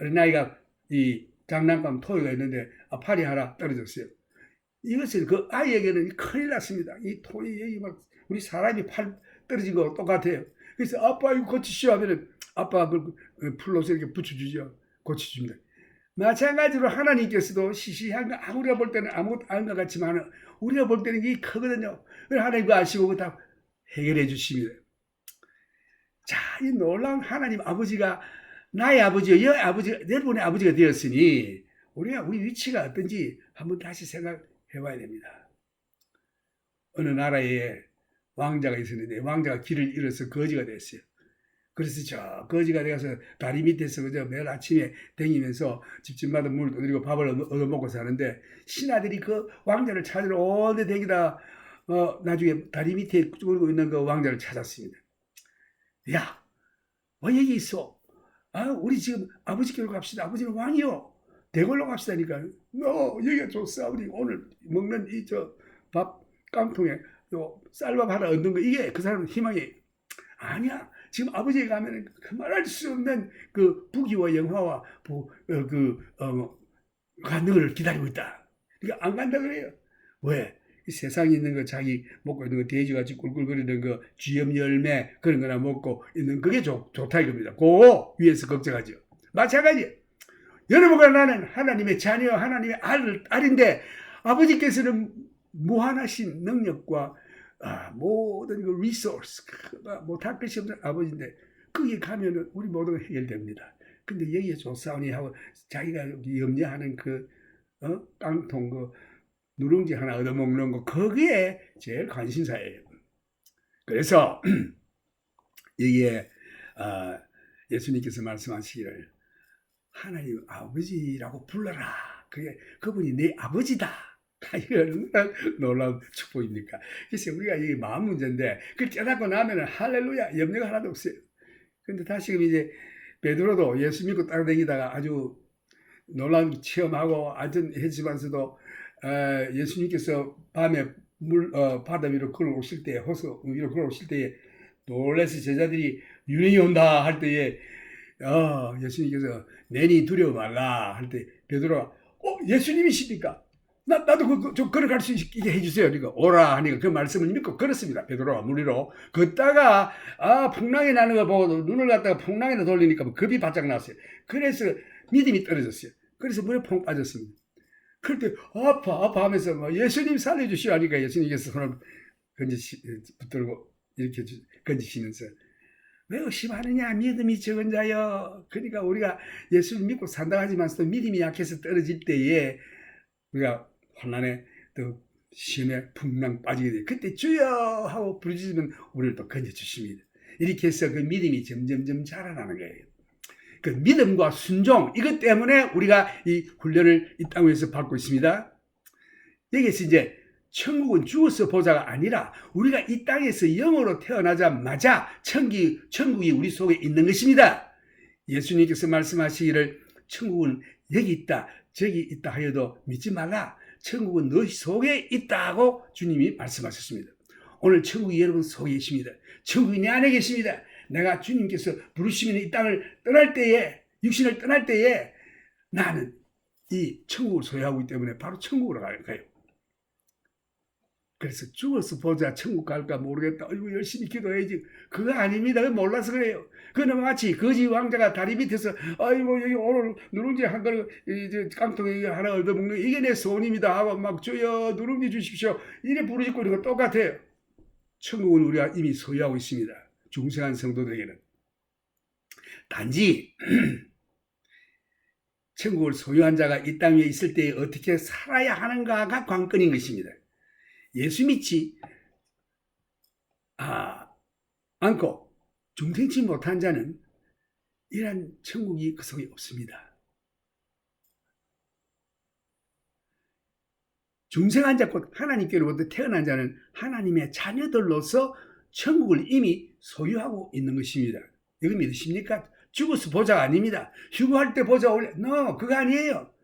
어린아이가 이 장난감 토이가 있는데 팔이 하나 떨어졌어요. 이것은 그 아이에게는 큰일 났습니다. 이 토이 우리 사람이 팔 떨어진 거 똑같아요. 그래서 아빠 이거 고치시오 하면은 아빠가 그걸 풀로서 이렇게 붙여주죠. 고쳐줍니다. 마찬가지로 하나님께서도 시시한 거 우리가 볼 때는 아무것도 아닌 것 같지만 우리가 볼 때는 이게 크거든요. 하나님 그거 아시고 그거 다 해결해 주십니다. 자, 이 놀라운 하나님 아버지가 나의 아버지요, 여의 아버지, 여러분의 아버지가 되었으니 우리가 우리 위치가 어떤지 한번 다시 생각해 봐야 됩니다. 어느 나라에 왕자가 있었는데 왕자가 길을 잃어서 거지가 됐어요. 그래서 저 거지가 되어서 다리 밑에서 그저 매일 아침에 다니면서 집집마다 물을 두드리고 밥을 얻어먹고 사는데 신하들이 그 왕자를 찾으러 온데 다니다 나중에 다리 밑에 쭈그리고 있는 그 왕자를 찾았습니다. 야, 왜 여기 있어? 우리 지금 아버지께로 갑시다. 아버지는 왕이요. 대궐로 갑시다니까. 여기가 좋사. 우리 오늘 먹는 이 저 밥 깡통에 요 쌀밥 하나 얻는 거 이게 그 사람 희망이 아니야. 지금 아버지가 가면 그 말할 수 없는 그 부귀와 영화와 간능을 기다리고 있다. 그러니까 안 간다 그래요. 왜? 이 세상에 있는 거 자기 먹고 있는 거 돼지같이 꿀꿀거리는 거 쥐염 열매 그런 거나 먹고 있는 그게 좋다 이겁니다. 그 위에서 걱정하죠. 마찬가지. 여러분과 나는 하나님의 자녀, 하나님의 알인데 아버지께서는 무한하신 능력과 모든 그 리소스, 못할 것이 없는 아버지인데 거기 가면은 우리 모두가 해결됩니다. 근데 여기에 조사원이 하고 자기가 염려하는 그 깡통 그 누룽지 하나 얻어먹는 거 거기에 제일 관심사예요. 그래서 여기에 예수님께서 말씀하시기를 하나님 아버지라고 불러라. 그분이 내 아버지다. 얼마나 놀라운 축복입니까? 그래서 우리가 이 마음 문제인데 그걸 깨닫고 나면은 할렐루야 염려가 하나도 없어요. 근데 다시금 이제 베드로도 예수 믿고 따라다니다가 아주 놀라운 체험하고 안전했지만서도 예수님께서 밤에 바다 위로 걸어오실 때 호수 위로 걸어오실 때에 놀라서 제자들이 유령이 온다 할 때에 예수님께서 내니 두려워 말라 할 때 베드로가 예수님이십니까? 나도 좀 걸어갈 수 있게 해주세요. 그러니까 오라 하니까 그 말씀을 믿고 걸었습니다. 베드로가 무리로 걷다가 풍랑이 나는 거 보고 눈을 갖다가 풍랑에다 돌리니까 겁이 바짝 났어요. 그래서 믿음이 떨어졌어요. 그래서 물에 퐁 빠졌습니다. 그럴 때 아파 하면서 예수님 살려주시오 하니까 예수님께서 손을 붙들고 이렇게 건지시면서 왜 의심하느냐 믿음이 적은 자여. 그러니까 우리가 예수를 믿고 산다 하지만서도 믿음이 약해서 떨어질 때에 우리가 환난에 또 시험에 풍랑 빠지게 돼요. 그때 주여 하고 부르짖으면 우리를 또 건져주십니다. 이렇게 해서 그 믿음이 점점점 자라나는 거예요. 그 믿음과 순종 이것 때문에 우리가 이 훈련을 이 땅에서 받고 있습니다. 여기서 이제 천국은 죽어서 보자가 아니라 우리가 이 땅에서 영으로 태어나자마자 천국이 우리 속에 있는 것입니다. 예수님께서 말씀하시기를 천국은 여기 있다 저기 있다 하여도 믿지 말라. 천국은 너희 속에 있다고 주님이 말씀하셨습니다. 오늘 천국이 여러분 속에 있습니다. 천국이 내 안에 계십니다. 내가 주님께서 부르시면 이 땅을 떠날 때에 육신을 떠날 때에 나는 이 천국을 소유하고 있기 때문에 바로 천국으로 가요. 그래서 죽어서 보자 천국 갈까 모르겠다. 아이고 열심히 기도해야지. 그거 아닙니다. 몰라서 그래요. 그는 마치 거지 왕자가 다리 밑에서 아이고 여기 오늘 누룽지 한 그릇 깡통에 하나 얻어먹는 이게 내 소원입니다 하고 막 주여 누룽지 주십시오. 이래 부르짖고 있는 거 똑같아요. 천국은 우리가 이미 소유하고 있습니다. 중생한 성도들에게는. 단지 천국을 소유한 자가 이 땅 위에 있을 때 어떻게 살아야 하는가가 관건인 것입니다. 예수 믿지 않고 중생치 못한 자는 이러한 천국이 그 속에 없습니다. 중생한 자 곧 하나님께로부터 태어난 자는 하나님의 자녀들로서 천국을 이미 소유하고 있는 것입니다. 이거 믿으십니까? 죽어서 보자가 아닙니다. 휴거할 때 보자 올려. 그거 아니에요.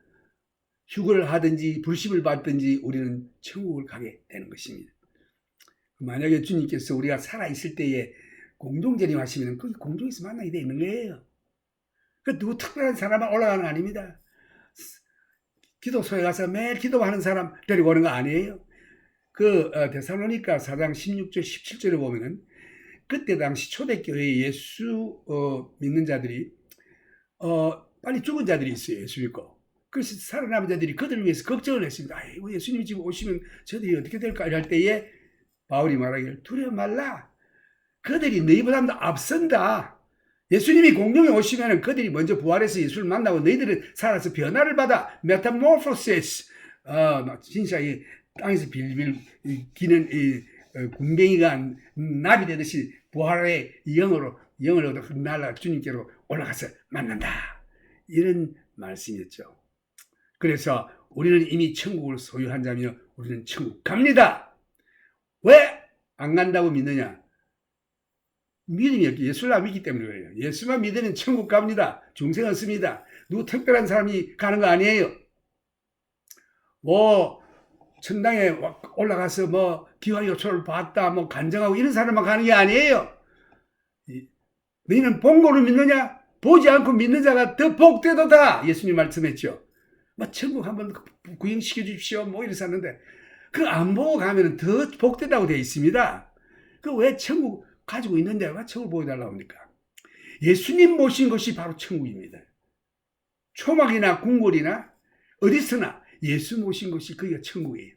휴거를 하든지 불심을 받든지 우리는 천국을 가게 되는 것입니다. 만약에 주님께서 우리가 살아있을 때에 공동재림 하시면 거기 공동에서 만나게 되는 거예요. 그 누구 특별한 사람만 올라가는 거 아닙니다. 기도소에 가서 매일 기도하는 사람 데리고 오는 거 아니에요. 데살로니가 4장 16절 17절에 보면은 그때 당시 초대교회에 예수 믿는 자들이 빨리 죽은 자들이 있어요. 예수 믿고. 그래서 살아남은 자들이 그들을 위해서 걱정을 했습니다. 아이고 예수님이 지금 오시면 저들이 어떻게 될까 할 때에 바울이 말하기를 두려워 말라. 그들이 너희보다 앞선다. 예수님이 공동에 오시면 그들이 먼저 부활해서 예수를 만나고 너희들은 살아서 변화를 받아 메타모포시스 진짜 이 땅에서 빌빌 기는 이 군뱅이가 나비 되듯이 부활의 영으로 영을 얻어 날아가 주님께로 올라가서 만난다. 이런 말씀이었죠. 그래서 우리는 이미 천국을 소유한 자며 우리는 천국 갑니다. 왜 안 간다고 믿느냐? 믿음이 없기, 예수를 안 믿기 때문에 그래요. 예수만 믿으면 천국 갑니다. 중생 없습니다. 누구 특별한 사람이 가는 거 아니에요. 뭐 천당에 올라가서 뭐 기와 요초를 봤다, 뭐 간증하고 이런 사람만 가는 게 아니에요. 너희는 본 거로 믿느냐? 보지 않고 믿는 자가 더 복되도다. 예수님 말씀했죠. 뭐 천국 한번 구경시켜 주십시오. 뭐 이래서 하는데 그 안 보고 가면 더 복되다고 되어 있습니다. 그 왜 천국 가지고 있는데 왜 천국을 보여달라고 합니까? 예수님 모신 것이 바로 천국입니다. 초막이나 궁궐이나 어디서나 예수 모신 것이 그게 천국이에요.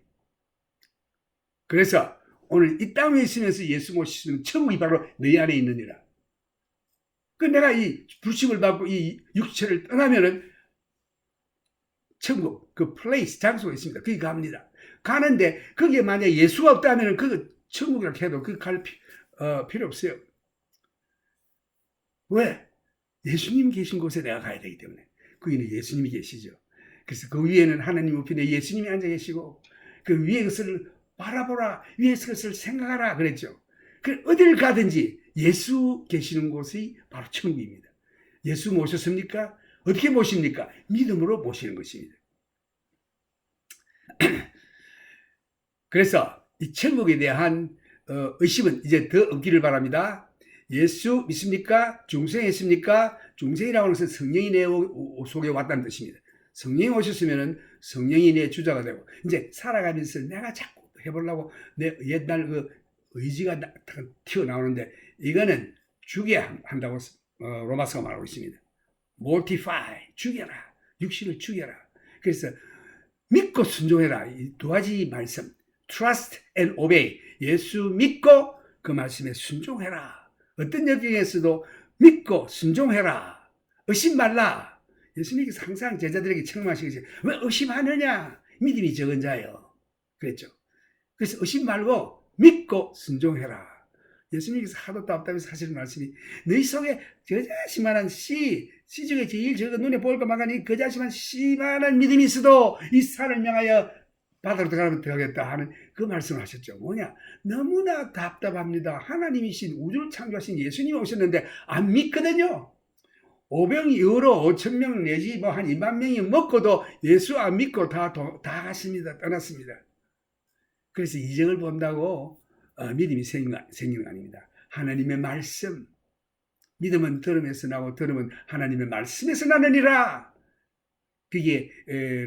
그래서 오늘 이 땅에 있으면서 예수 모시면 천국이 바로 너희 안에 있느니라. 그 내가 이 불식을 받고 이 육체를 떠나면은 천국, 그 플레이스, 장소가 있습니다. 거기 갑니다. 가는데 거기에 만약에 예수가 없다면 그 천국이라고 해도 그 갈 필요 없어요. 왜? 예수님 계신 곳에 내가 가야 되기 때문에. 거기는 예수님이 계시죠. 그래서 그 위에는 하나님 우편에 예수님이 앉아 계시고 그 위에 것을 바라보라, 위에 것을 생각하라 그랬죠. 그 어딜 가든지 예수 계시는 곳이 바로 천국입니다. 예수 모셨습니까? 어떻게 모십니까? 믿음으로 모시는 것입니다. 그래서 이 천국에 대한 의심은 이제 더 없기를 바랍니다. 예수 믿습니까? 중생했습니까? 중생이라고 하는 것은 성령이 내 속에 왔다는 뜻입니다. 성령이 오셨으면 성령이 내 주자가 되고 이제 살아가면서 내가 자꾸 해보려고 내 옛날 그 의지가 튀어나오는데 이거는 죽여야 한다고 로마서가 말하고 있습니다. mortify, 죽여라. 육신을 죽여라. 그래서 믿고 순종해라. 이 두 가지 말씀. trust and obey. 예수 믿고 그 말씀에 순종해라. 어떤 여경에서도 믿고 순종해라. 의심 말라. 예수님께서 항상 제자들에게 책망하시겠지. 왜 의심하느냐? 믿음이 적은 자요. 그랬죠. 그래서 의심 말고 믿고 순종해라. 예수님께서 하도 답답해서 하시는 말씀이 너희 속에 저 자식만한 씨 중에 제일 적은 눈에 보일 것만한 이 그 자식만 씨만한 믿음이 있어도 이 산을 명하여 바다로 들어가면 들어가겠다 하는 그 말씀을 하셨죠. 뭐냐? 너무나 답답합니다. 하나님이신 우주를 창조하신 예수님이 오셨는데 안 믿거든요. 오병이 여로 5,000명 내지 뭐 한 2만 명이 먹고도 예수 안 믿고 다 갔습니다. 떠났습니다. 그래서 이적을 본다고 믿음이 생기는 거 아닙니다. 하나님의 말씀. 믿음은 들음에서 나고 들음은 하나님의 말씀에서 나느니라. 그게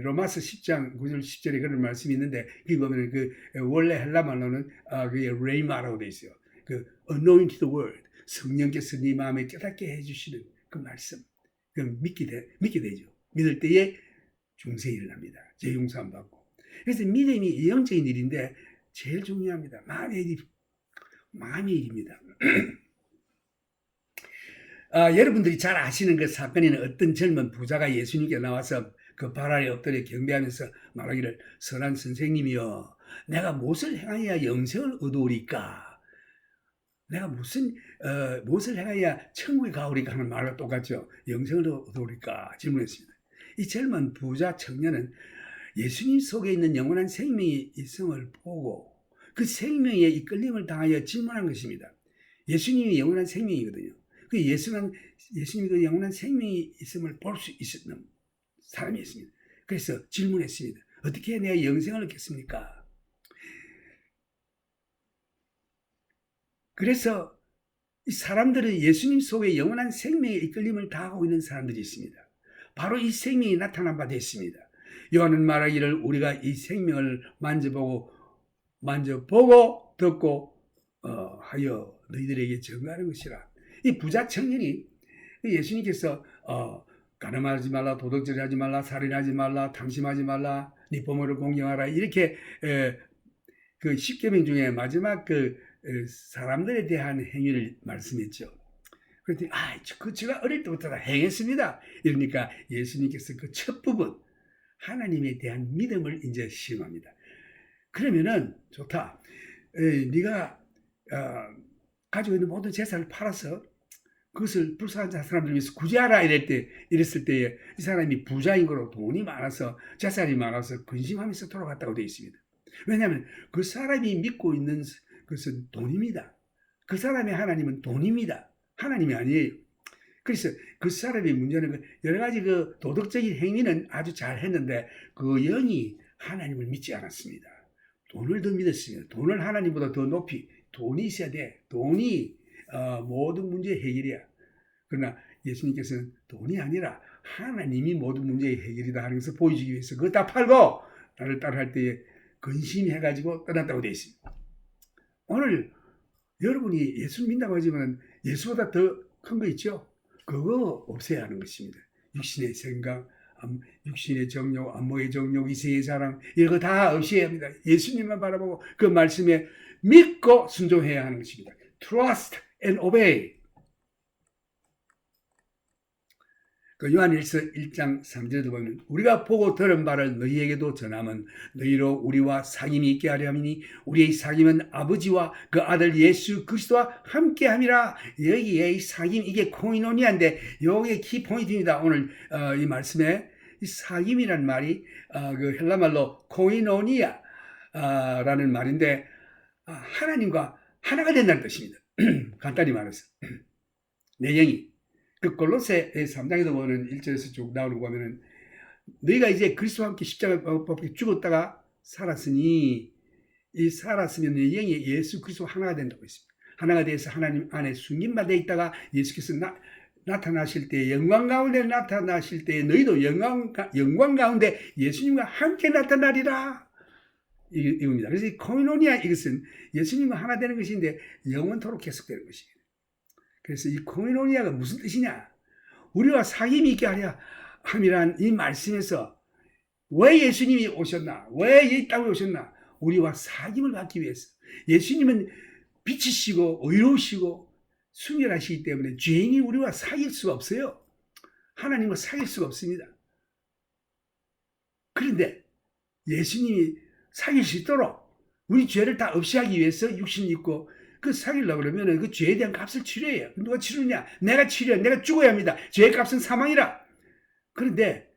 로마서 10장 9절 10절에 그런 말씀이 있는데 거기 보면 그 원래 헬라 말로는 그게 레이마라고 돼 있어요. 그 anointed word. 성령께서 네 마음에 깨닫게 해주시는 그 말씀. 그 믿게 되죠. 믿을 때에 중생이 일어납니다. 재용서함 받고. 그래서 믿음이 영적인 일인데 제일 중요합니다. 마음의 일입니다. 여러분들이 잘 아시는 그 사건에는 어떤 젊은 부자가 예수님께 나와서 그 발 아래 엎드려 경배하면서 말하기를 선한 선생님이여 내가 무엇을 행하여야 영생을 얻으리까? 내가 무엇을 행하여야 천국에 가오리까 하는 말과 똑같죠. 영생을 얻으리까 질문했습니다. 이 젊은 부자 청년은 예수님 속에 있는 영원한 생명이 있음을 보고 그 생명에 이끌림을 당하여 질문한 것입니다. 예수님이 영원한 생명이거든요. 그 예수님이 그 영원한 생명이 있음을 볼 수 있는 사람이었습니다. 그래서 질문했습니다. 어떻게 내가 영생을 얻겠습니까? 그래서 이 사람들은 예수님 속에 영원한 생명에 이끌림을 당하고 있는 사람들이 있습니다. 바로 이 생명이 나타난 바 됐습니다. 요한은 말하기를 우리가 이 생명을 만져보고 듣고 하여 너희들에게 증거하는 것이라. 이 부자 청년이 예수님께서 가늠하지 말라, 도둑질하지 말라, 살인하지 말라, 탐심하지 말라, 네 부모를 공경하라 이렇게 그 10계명 중에 마지막 그 사람들에 대한 행위를 말씀했죠. 그랬더니 제가 어릴 때부터 다 행했습니다. 이러니까 예수님께서 그 첫 부분 하나님에 대한 믿음을 이제 시험합니다. 그러면은 좋다. 네가 가지고 있는 모든 재산을 팔아서 그것을 불쌍한 사람들 위해서 구제하라 이랬을 때에 이 사람이 부자인 거로 돈이 많아서 재산이 많아서 근심하면서 돌아갔다고 되어 있습니다. 왜냐하면 그 사람이 믿고 있는 것은 돈입니다. 그 사람의 하나님은 돈입니다. 하나님이 아니에요. 그래서 그 사람의 문제는 여러 가지 그 도덕적인 행위는 아주 잘 했는데 그 영이 하나님을 믿지 않았습니다. 돈을 더 믿었습니다. 돈을 하나님보다 더 높이, 돈이 있어야 돼. 돈이 모든 문제의 해결이야. 그러나 예수님께서는 돈이 아니라 하나님이 모든 문제의 해결이다 하는 것을 보여주기 위해서 그거 다 팔고 나를 따라할 때에 근심해가지고 떠났다고 되어 있습니다. 오늘 여러분이 예수 믿는다고 하지만 예수보다 더 큰 거 있죠? 그거 없애야 하는 것입니다. 육신의 생각, 육신의 정욕, 안목의 정욕, 이세의 사랑 이거 다 없애야 합니다. 예수님만 바라보고 그 말씀에 믿고 순종해야 하는 것입니다. Trust and obey. 그 요한일서 1장 3절에도 보면 우리가 보고 들은 바를 너희에게도 전하면 너희로 우리와 사귐이 있게 하려 함이니 우리의 사귐은 아버지와 그 아들 예수 그리스도와 함께함이라. 여기에 이 사귐 이게 코이노니아인데 여기에 키포인트입니다. 오늘 이 말씀에 이 사귐이라는 말이 그 헬라말로 코이노니아라는 말인데 하나님과 하나가 된다는 뜻입니다. 간단히 말해서 내 영이 그 골로새 3장에도 보면 1절에서 쭉 나오는 거 보면은 너희가 이제 그리스도와 함께 십자가에 죽었다가 살았으니 이 살았으면 내 영이 예수 그리스도와 하나가 된다고 했습니다. 하나가 돼서 하나님 안에 숨김만 돼 있다가 예수께서 나타나실 때 영광 가운데 나타나실 때 너희도 영광 가운데 예수님과 함께 나타나리라. 이겁니다. 그래서 이 코이노니아 이것은 예수님과 하나 되는 것인데 영원토록 계속되는 것입니다. 그래서 이 코이노니아가 무슨 뜻이냐? 우리와 사귐이 있게 하려 함이란 이 말씀에서 왜 예수님이 오셨나? 왜 이 땅에 오셨나? 우리와 사귐을 갖기 위해서. 예수님은 빛이시고 의로우시고 순결하시기 때문에 죄인이 우리와 사귈 수가 없어요. 하나님과 사귈 수가 없습니다. 그런데 예수님이 사귈 수 있도록 우리 죄를 다 없이 하기 위해서 육신이 있고 그 사귀려고 그러면 그 죄에 대한 값을 치료해요. 누가 치르냐? 내가 치료해. 내가 죽어야 합니다. 죄의 값은 사망이라. 그런데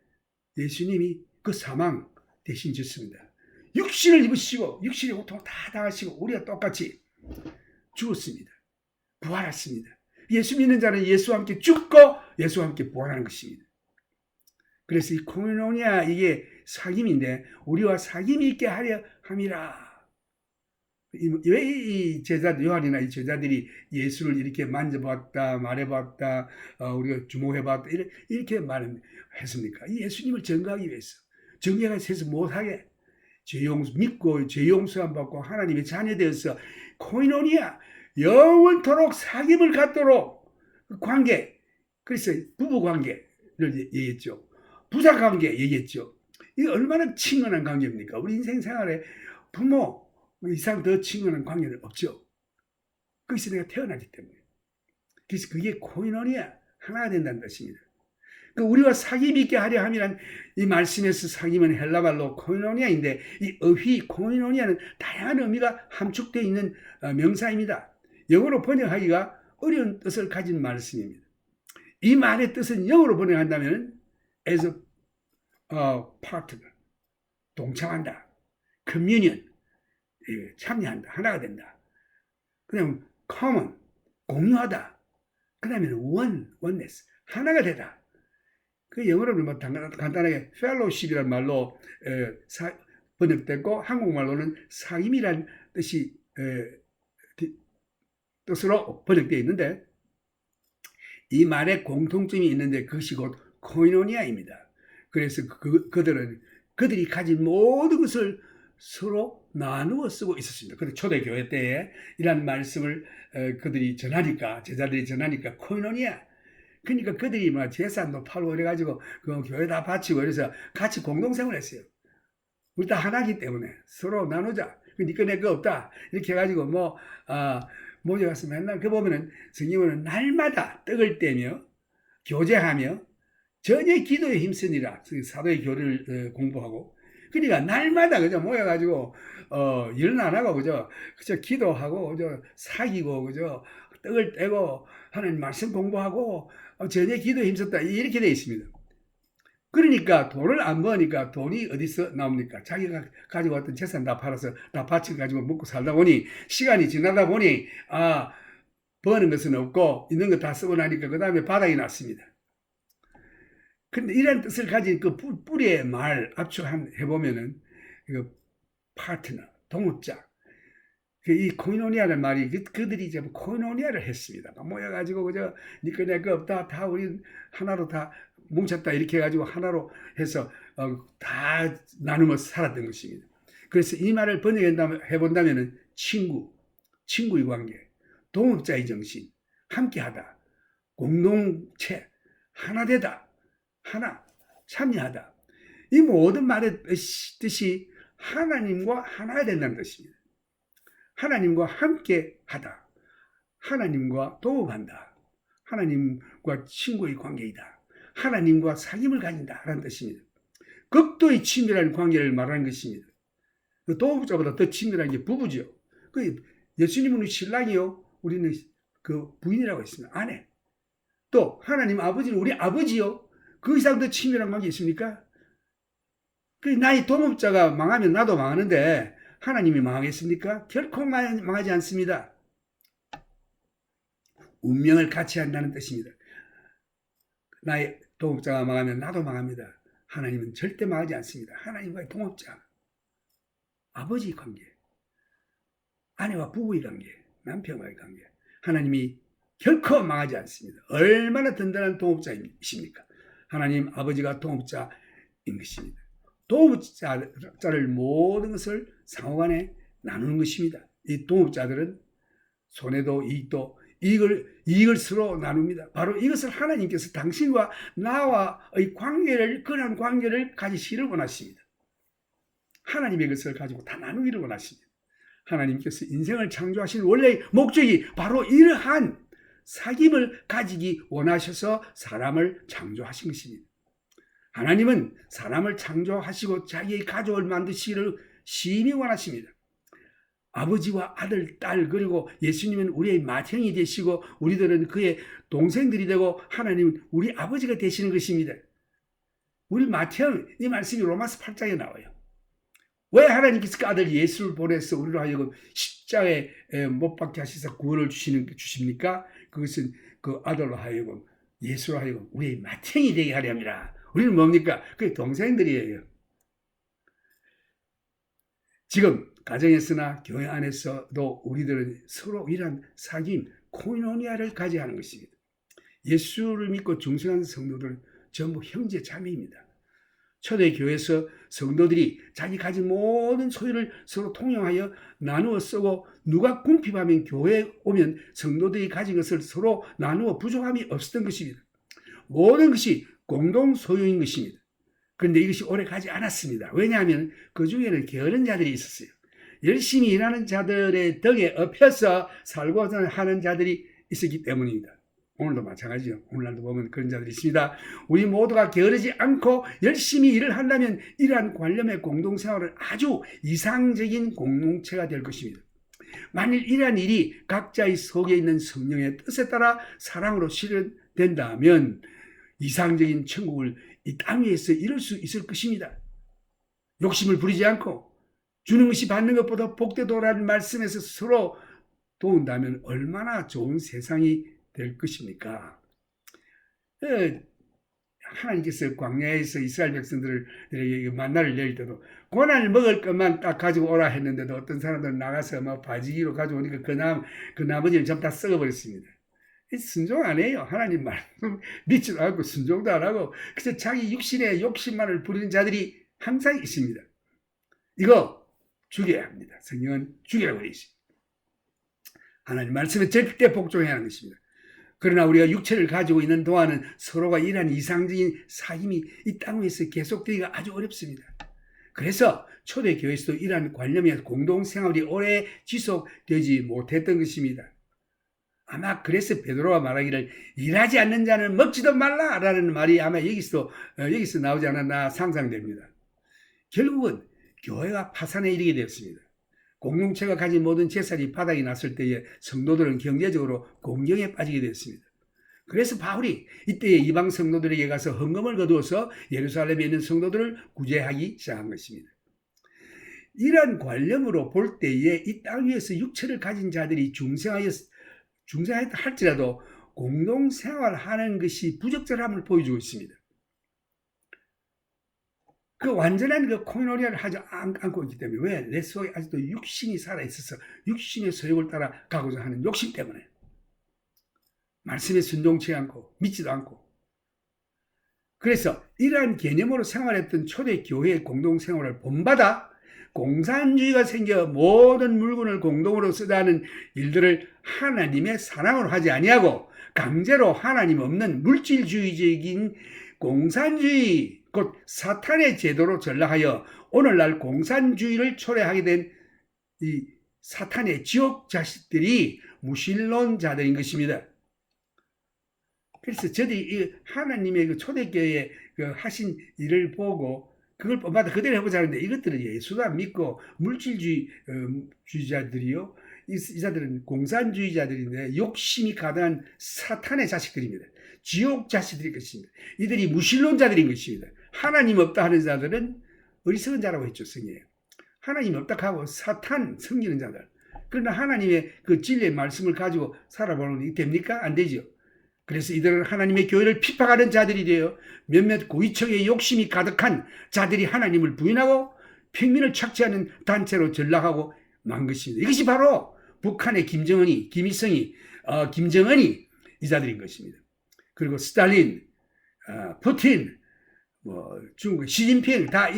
예수님이 그 사망 대신 졌습니다. 육신을 입으시고 육신의 고통을 다 당하시고 우리가 똑같이 죽었습니다. 부활했습니다. 예수 믿는 자는 예수와 함께 죽고 예수와 함께 부활하는 것입니다. 그래서 이 코이노니아 이게 사귐인데 우리와 사귐이 있게 하려 함이라. 왜 이 제자 요한이나 이 제자들이 예수를 이렇게 만져봤다 말해봤다 우리가 주목해봤다 이렇게 말했습니까? 예수님을 증거하기 위해서 정죄가 세서 못하게 믿고 죄 용서함 받고 하나님의 자녀 되어서 코이노니아 영원토록 사귐을 갖도록 그 관계 그래서 부부 관계를 얘기했죠. 부자 관계 얘기했죠. 이게 얼마나 친근한 관계입니까? 우리 인생 생활에 부모 이상 더 친근한 관계는 없죠. 거기서 내가 태어나기 때문에. 그래서 그게 코이노니아 하나가 된다는 뜻입니다. 그 우리와 사귐 있게 하려 함이란 이 말씀에서 사귐은 헬라말로 코이노니아인데 이 어휘 코이노니아는 다양한 의미가 함축되어 있는 명사입니다. 영어로 번역하기가 어려운 뜻을 가진 말씀입니다. 이 말의 뜻은 영어로 번역한다면 as a partner, 동참한다, communion, 참여한다, 하나가 된다. 그다음 common, 공유하다. 그다음에 oneness, 하나가 되다. 그 영어로는 뭐 간단하게 fellowship이라는 말로 번역됐고 한국말로는 사귐이란 뜻으로 번역되어 있는데 이 말에 공통점이 있는데 그것이 곧 코이노니아입니다. 그래서 그들이 가진 모든 것을 서로 나누어 쓰고 있었습니다. 근데 초대교회 때에 이런 말씀을 제자들이 전하니까 코이노니아. 그러니까 그들이 막 재산도 팔고 그래가지고 그 교회 다 바치고 그래서 같이 공동생활을 했어요. 우리 다 하나기 때문에 서로 나누자. 니꺼 내꺼 없다. 이렇게 해가지고 모여 가서 맨날 그 보면은 성경은 날마다 떡을 떼며 교제하며 전혀 기도에 힘쓰니라. 사도의 교리를 공부하고. 그러니까 날마다 그저 모여가지고 일은 안 하고 그저 기도하고 그저 사귀고 그저 떡을 떼고 하나님 말씀 공부하고 전혀 기도에 힘썼다 이렇게 되어 있습니다. 그러니까 돈을 안 버니까 돈이 어디서 나옵니까? 자기가 가지고 왔던 재산 다 팔아서 다 바쳐가지고 먹고 살다 보니 시간이 지나다 보니 버는 것은 없고 있는 거 다 쓰고 나니까 그 다음에 바닥이 났습니다. 근데 이런 뜻을 가진 그 뿌리의 말 압축해보면은 그 파트너, 동업자, 이 코이노니아라는 말이 그들이 이제 코이노니아를 했습니다. 모여가지고 그저 니꺼 내꺼 없다 다 우리 하나로 다 뭉쳤다 이렇게 해가지고 하나로 해서 다 나누며 살았던 것입니다. 그래서 이 말을 번역해본다면은 친구의 관계, 동업자의 정신, 함께하다, 공동체, 하나되다, 하나, 참여하다. 이 모든 말의 뜻이 하나님과 하나가 된다는 뜻입니다. 하나님과 함께하다, 하나님과 동업한다, 하나님과 친구의 관계이다, 하나님과 사귐을 가진다라는 뜻입니다. 극도의 친밀한 관계를 말하는 것입니다. 그 동업자보다 더 친밀한 게 부부죠. 그 예수님은 신랑이요, 우리는 그 부인이라고 했습니다. 아내. 또 하나님 아버지는 우리 아버지요. 그 이상 더 친밀한 관계 있습니까? 그 나의 동업자가 망하면 나도 망하는데 하나님이 망하겠습니까? 결코 망하지 않습니다. 운명을 같이 한다는 뜻입니다. 나의 동업자가 망하면 나도 망합니다. 하나님은 절대 망하지 않습니다. 하나님과의 동업자, 아버지의 관계, 아내와 부부의 관계, 남편과의 관계, 하나님이 결코 망하지 않습니다. 얼마나 든든한 동업자이십니까? 하나님 아버지가 동업자인 것입니다. 동업자를 모든 것을 상호간에 나누는 것입니다. 이 동업자들은 손해도 이익도 이익을 서로 나눕니다. 바로 이것을 하나님께서 당신과 나와의 관계를, 그런 관계를 가지시기를 원하십니다. 하나님의 것을 가지고 다 나누기를 원하십니다. 하나님께서 인생을 창조하신 원래의 목적이 바로 이러한 사귐을 가지기 원하셔서 사람을 창조하신 것입니다. 하나님은 사람을 창조하시고 자기의 가족을 만드시기를 심히 원하십니다. 아버지와 아들, 딸, 그리고 예수님은 우리의 맏형이 되시고 우리들은 그의 동생들이 되고 하나님은 우리 아버지가 되시는 것입니다. 우리 맏형, 이 말씀이 로마서 8장에 나와요. 왜 하나님께서 그 아들 예수를 보내서 우리로 하여금 십자가에 못 박게 하셔서 구원을 주십니까? 그것은 그 아들로 하여금, 예수로 하여금 우리의 맏형이 되게 하려 함이라. 우리는 뭡니까? 그게 동생들이에요. 지금 가정에서나 교회 안에서도 우리들은 서로 이런 사귐, 코이노니아를 가져야 하는 것입니다. 예수를 믿고 중생한 성도들은 전부 형제 자매입니다. 초대교회에서 성도들이 자기 가진 모든 소유를 서로 통용하여 나누어 쓰고 누가 궁핍하면 교회에 오면 성도들이 가진 것을 서로 나누어 부족함이 없었던 것입니다. 모든 것이 공동 소유인 것입니다. 그런데 이것이 오래 가지 않았습니다. 왜냐하면 그 중에는 게으른 자들이 있었어요. 열심히 일하는 자들의 덕에 엎혀서 살고자 하는 자들이 있었기 때문입니다. 오늘도 마찬가지죠. 오늘날도 보면 그런 자들이 있습니다. 우리 모두가 게으르지 않고 열심히 일을 한다면 이러한 관념의 공동생활은 아주 이상적인 공동체가 될 것입니다. 만일 이러한 일이 각자의 속에 있는 성령의 뜻에 따라 사랑으로 실현된다면 이상적인 천국을 이 땅 위에서 이룰 수 있을 것입니다. 욕심을 부리지 않고 주는 것이 받는 것보다 복되도라는 말씀에서 서로 도운다면 얼마나 좋은 세상이 될 것입니까? 하나님께서 광야에서 이스라엘 백성들에게 만나를 내릴 때도 고난을 먹을 것만 딱 가지고 오라 했는데도 어떤 사람들은 나가서 막 바지기로 가져오니까 그 나머지는 전부 다 썩어버렸습니다. 순종 안 해요. 하나님 말씀 믿지도 않고 순종도 안 하고 그래서 자기 육신의 욕심만을 부리는 자들이 항상 있습니다. 이거 죽여야 합니다. 성경은 죽이라고 되어 있습니다. 하나님 말씀에 절대 복종해야 하는 것입니다. 그러나 우리가 육체를 가지고 있는 동안은 서로가 이러한 이상적인 사귐이 이 땅 위에서 계속되기가 아주 어렵습니다. 그래서 초대교회에서도 이러한 관념의 공동생활이 오래 지속되지 못했던 것입니다. 아마 그래서 베드로가 말하기를 일하지 않는 자는 먹지도 말라라는 말이 아마 여기서 나오지 않았나 상상됩니다. 결국은 교회가 파산에 이르게 되었습니다. 공동체가 가진 모든 재산이 바닥이 났을 때에 성도들은 경제적으로 곤경에 빠지게 됐습니다. 그래서 바울이 이때에 이방 성도들에게 가서 헌금을 거두어서 예루살렘에 있는 성도들을 구제하기 시작한 것입니다. 이러한 관념으로 볼 때에 이 땅 위에서 육체를 가진 자들이 중생하였다 할지라도 공동생활하는 것이 부적절함을 보여주고 있습니다. 그 완전한 그 코이노니아를 하지 않고 있기 때문에, 왜? 내 속에 아직도 육신이 살아있어서 육신의 소욕을 따라 가고자 하는 욕심 때문에 말씀에 순종치 않고 믿지도 않고, 그래서 이러한 개념으로 생활했던 초대 교회의 공동생활을 본받아 공산주의가 생겨 모든 물건을 공동으로 쓰다는 일들을 하나님의 사랑으로 하지 아니하고 강제로 하나님 없는 물질주의적인 공산주의, 곧 사탄의 제도로 전락하여 오늘날 공산주의를 초래하게 된 이 사탄의 지옥 자식들이 무신론자들인 것입니다. 그래서 저들이 하나님의 그 초대교회에 하신 일을 보고 그걸 본받아 그대로 해보자 하는데, 이것들은 예수도 안 믿고 물질주의자들이요, 이 자들은 공산주의자들인데 욕심이 가득한 사탄의 자식들입니다. 지옥 자식들일 것입니다. 이들이 무신론자들인 것입니다. 하나님 없다 하는 자들은 어리석은 자라고 했죠, 성경에. 하나님 없다 하고 사탄 섬기는 자들. 그러나 하나님의 그 진리의 말씀을 가지고 살아보는 게 됩니까? 안 되죠. 그래서 이들은 하나님의 교회를 핍박하는 자들이 되어 몇몇 고위층의 욕심이 가득한 자들이 하나님을 부인하고 평민을 착취하는 단체로 전락하고 만 것입니다. 이것이 바로 북한의 김정은이 이 자들인 것입니다. 그리고 스탈린, 푸틴, 중국 시진핑, 다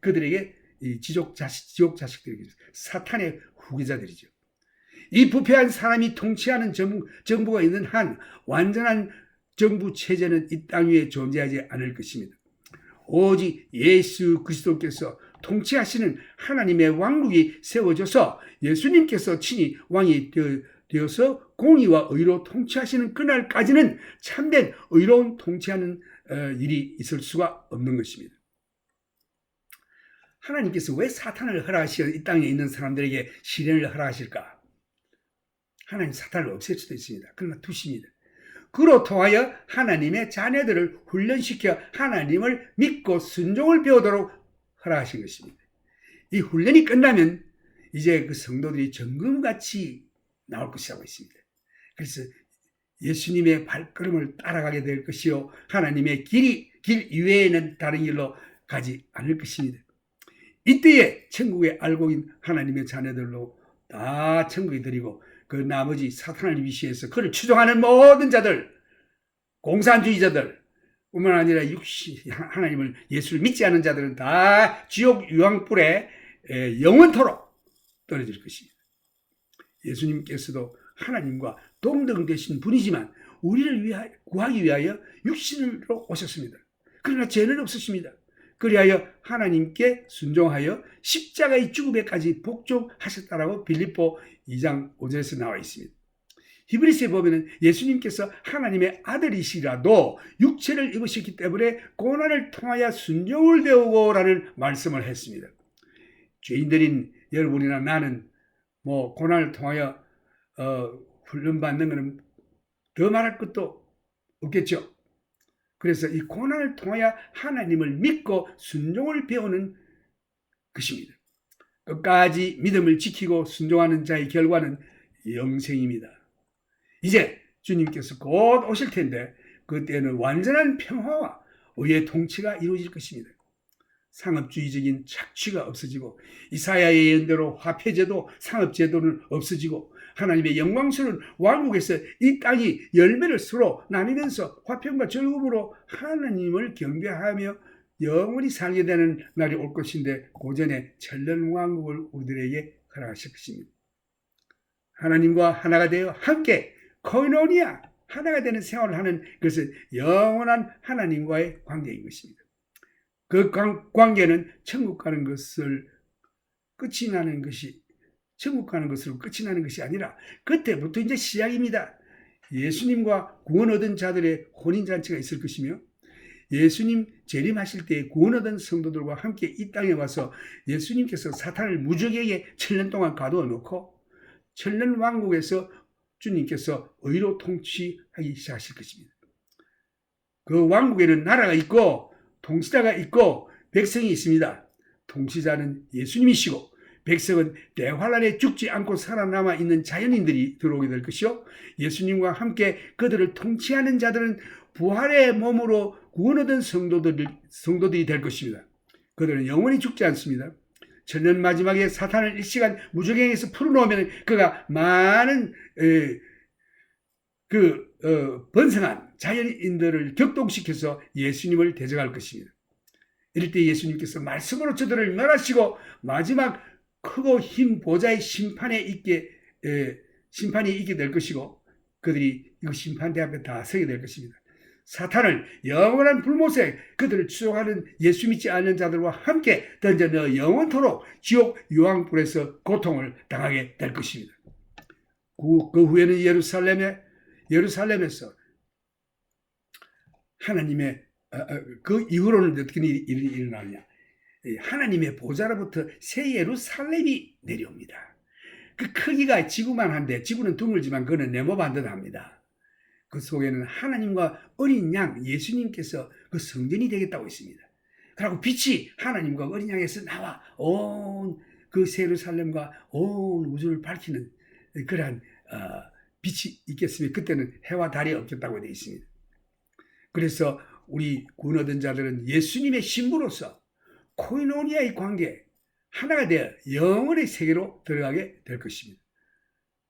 그들에게 지옥 자식들이 사탄의 후계자들이죠. 이 부패한 사람이 통치하는 정부가 있는 한 완전한 정부 체제는 이 땅 위에 존재하지 않을 것입니다. 오직 예수 그리스도께서 통치하시는 하나님의 왕국이 세워져서 예수님께서 친히 왕이 되어서 공의와 의로 통치하시는 그날까지는 참된 의로운 통치하는 일이 있을 수가 없는 것입니다. 하나님께서 왜 사탄을 허락하시어 이 땅에 있는 사람들에게 시련을 허락하실까? 하나님 사탄을 없앨 수도 있습니다. 그러나 두십니다. 그로 통하여 하나님의 자녀들을 훈련시켜 하나님을 믿고 순종을 배우도록 허락하신 것입니다. 이 훈련이 끝나면 이제 그 성도들이 정금같이 나올 것이라고 했습니다. 그래서 예수님의 발걸음을 따라가게 될 것이요, 하나님의 길 이외에는 다른 길로 가지 않을 것입니다. 이때에 천국에 알고 있는 하나님의 자녀들로 다 천국에 드리고, 그 나머지 사탄을 위시해서 그를 추종하는 모든 자들, 공산주의자들 뿐만 아니라 하나님을, 예수를 믿지 않는 자들은 다 지옥 유황불에 영원토록 떨어질 것입니다. 예수님께서도 하나님과 동등되신 분이지만 우리를 구하기 위하여 육신으로 오셨습니다. 그러나 죄는 없으십니다. 그리하여 하나님께 순종하여 십자가의 죽음에까지 복종하셨다라고 빌립보 2장 5절에서 나와 있습니다. 히브리서에 보면 예수님께서 하나님의 아들이시라도 육체를 입으셨기 때문에 고난을 통하여 순종을 배우고라는 말씀을 했습니다. 죄인들인 여러분이나 나는 고난을 통하여 훈련받는 것은 더 말할 것도 없겠죠. 그래서 이 고난을 통하여 하나님을 믿고 순종을 배우는 것입니다. 끝까지 믿음을 지키고 순종하는 자의 결과는 영생입니다. 이제 주님께서 곧 오실 텐데 그때는 완전한 평화와 의의 통치가 이루어질 것입니다. 상업주의적인 착취가 없어지고 이사야의 예언대로 화폐제도, 상업제도는 없어지고 하나님의 영광스러운 왕국에서 이 땅이 열매를 서로 나누면서 화평과 즐거움으로 하나님을 경배하며 영원히 살게 되는 날이 올 것인데, 고전의 천년 왕국을 우리들에게 허락하실 것입니다. 하나님과 하나가 되어 함께 코이노니아, 하나가 되는 생활을 하는 것은 영원한 하나님과의 관계인 것입니다. 그 관계는 천국 가는 것을 끝이 나는 것이, 천국 가는 것으로 끝이 나는 것이 아니라 그때부터 이제 시작입니다. 예수님과 구원 얻은 자들의 혼인잔치가 있을 것이며 예수님 재림하실 때 구원 얻은 성도들과 함께 이 땅에 와서 예수님께서 사탄을 무적에게 7년 동안 가두어 놓고 7년 왕국에서 주님께서 의로 통치하기 시작하실 것입니다. 그 왕국에는 나라가 있고 통치자가 있고 백성이 있습니다. 통치자는 예수님이시고 백성은 대환란에 죽지 않고 살아남아 있는 자연인들이 들어오게 될 것이요, 예수님과 함께 그들을 통치하는 자들은 부활의 몸으로 구원 얻은 성도들이 될 것입니다. 그들은 영원히 죽지 않습니다. 천년 마지막에 사탄을 일시간 무적행에서 풀어놓으면 그가 많은 번성한 자연인들을 격동시켜서 예수님을 대적할 것입니다. 이럴 때 예수님께서 말씀으로 저들을 멸하시고 마지막 크고 흰 보좌의 심판이 있게 될 것이고 그들이 이 심판대 앞에 다 서게 될 것입니다. 사탄을 영원한 불못에 그들을 추종하는 예수 믿지 않는 자들과 함께 던져 넣어 영원토록 지옥 유황불에서 고통을 당하게 될 것입니다. 그 후에는 예루살렘에서 하나님의 그 이후로는 어떻게 일이 일어나느냐, 하나님의 보좌로부터 새 예루살렘이 내려옵니다. 그 크기가 지구만 한데, 지구는 둥글지만 그는 네모 반듯합니다. 그 속에는 하나님과 어린 양 예수님께서 그 성전이 되겠다고 했습니다. 그리고 빛이 하나님과 어린 양에서 나와 온 그 새 예루살렘과 온 우주를 밝히는 그러한 빛이 있겠으면 그때는 해와 달이 없겠다고 되어 있습니다. 그래서 우리 구원 얻은 자들은 예수님의 신부로서 코이노니아의 관계 하나가 되어 영원의 세계로 들어가게 될 것입니다.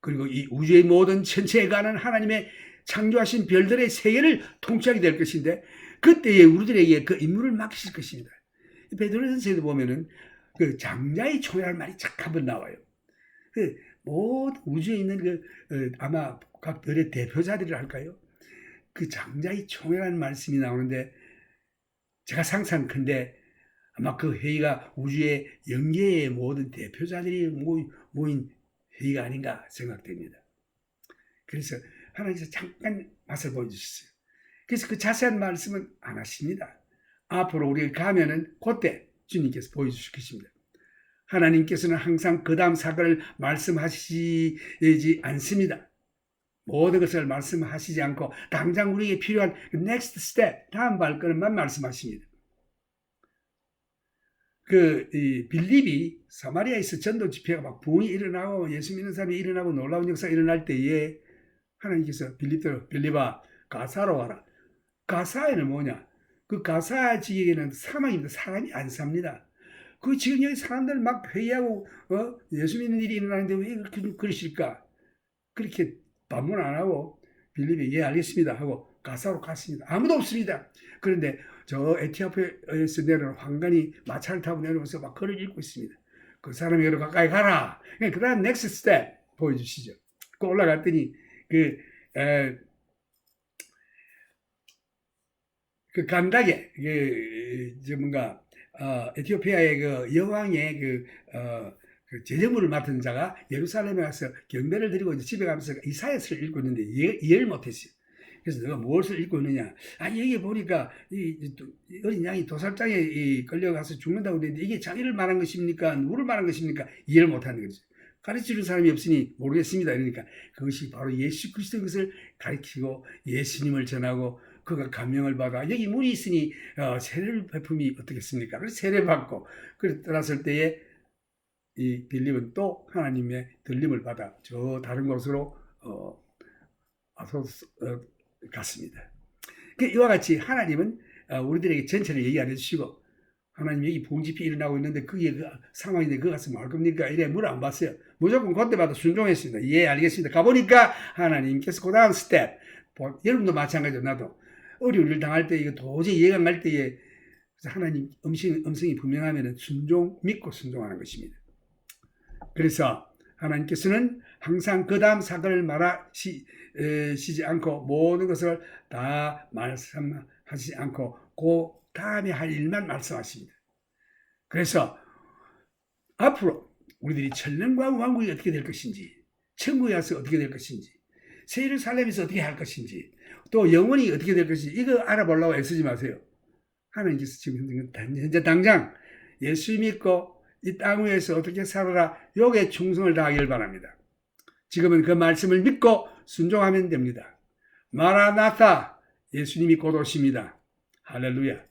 그리고 이 우주의 모든 전체에 관한 하나님의 창조하신 별들의 세계를 통치하게 될 것인데, 그때에 우리들에게 그 임무를 맡기실 것입니다. 베드로전서에도 보면은 그 장자의 총회라는 말이 쫙 한번 나와요. 그 모든 우주에 있는 아마 각 별의 대표자들이라 할까요? 그 장자의 총회라는 말씀이 나오는데, 제가 상상컨대 아마 그 회의가 우주의 영계의 모든 대표자들이 모인 회의가 아닌가 생각됩니다. 그래서 하나님께서 잠깐 맛을 보여주셨어요. 그래서 그 자세한 말씀은 안 하십니다. 앞으로 우리가 가면은 그때 주님께서 보여주실 것입니다. 하나님께서는 항상 그 다음 사건을 말씀하시지 않습니다. 모든 것을 말씀하시지 않고 당장 우리에게 필요한 next step, 다음 발걸음만 말씀하십니다. 빌립이 사마리아에서 전도 집회가 막 부흥이 일어나고 예수 믿는 사람이 일어나고 놀라운 역사가 일어날 때에 하나님께서 빌립아 가사로 와라. 가사에는 뭐냐? 그 가사 지역에는 사망입니다. 사람이 안 삽니다. 그 지금 여기 사람들 막 회의하고 예수 믿는 일이 일어나는데 왜 그렇게 그러실까? 그렇게 반문 안 하고 빌립이 예 알겠습니다 하고 가사로 갔습니다. 아무도 없습니다. 그런데 저 에티오피아에서 내려온 황관이 마차를 타고 내려오면서 막 글을 읽고 있습니다. 그 사람이 여기 가까이 가라. 그 다음 넥스트 스텝 보여주시죠. 그 올라갔더니 그 간닥에 에티오피아의 그 여왕의 그 제정부를 맡은 자가 예루살렘에 가서 경배를 드리고 이제 집에 가면서 이사야서를 읽고 있는데 이해를 못했어요. 그래서 내가 무엇을 읽고 있느냐? 여기 보니까 이 어린 양이 도살장에 끌려가서 죽는다고 그랬는데 이게 자기를 말한 것입니까? 누구를 말한 것입니까? 이해를 못하는 거죠. 가르치는 사람이 없으니 모르겠습니다. 그러니까 그것이 바로 예수 그리스도의 것을 가르치고 예수님을 전하고 그가 감명을 받아 여기 물이 있으니 세례를 베품이 어떻겠습니까? 그래서 세례 받고 그래 떠났을 때에 이 빌립은 또 하나님의 들림을 받아 저 다른 곳으로 갔습니다. 이와 같이 하나님은 우리들에게 전체를 얘기 안 해주시고, 하나님 여기 부흥집회 일어나고 있는데 그게 그 상황인데 그 가서 뭐 할 겁니까? 이래 물 안 봤어요. 무조건 그때마다 순종했습니다. 예 알겠습니다. 가보니까 하나님께서 그 다음 스텝, 여러분도 마찬가지로 나도 어려운 일 당할 때 이거 도저히 이해가 안 갈 때에 하나님 음성이 분명하면 믿고 순종하는 것입니다. 그래서 하나님께서는 항상 그 다음 사건을 말하시지 않고 모든 것을 다 말씀하시지 않고 그 다음에 할 일만 말씀하십니다. 그래서 앞으로 우리들이 천년과 왕국이 어떻게 될 것인지, 천국에 가서 어떻게 될 것인지, 새 예루살렘에서 어떻게 할 것인지, 또 영원히 어떻게 될 것인지 이거 알아보려고 애쓰지 마세요. 하나님께서 지금 현재 당장 예수 믿고 이 땅 위에서 어떻게 살아라 요게 충성을 다하길 바랍니다. 지금은 그 말씀을 믿고 순종하면 됩니다. 마라나타, 예수님이 곧 오십니다. 할렐루야.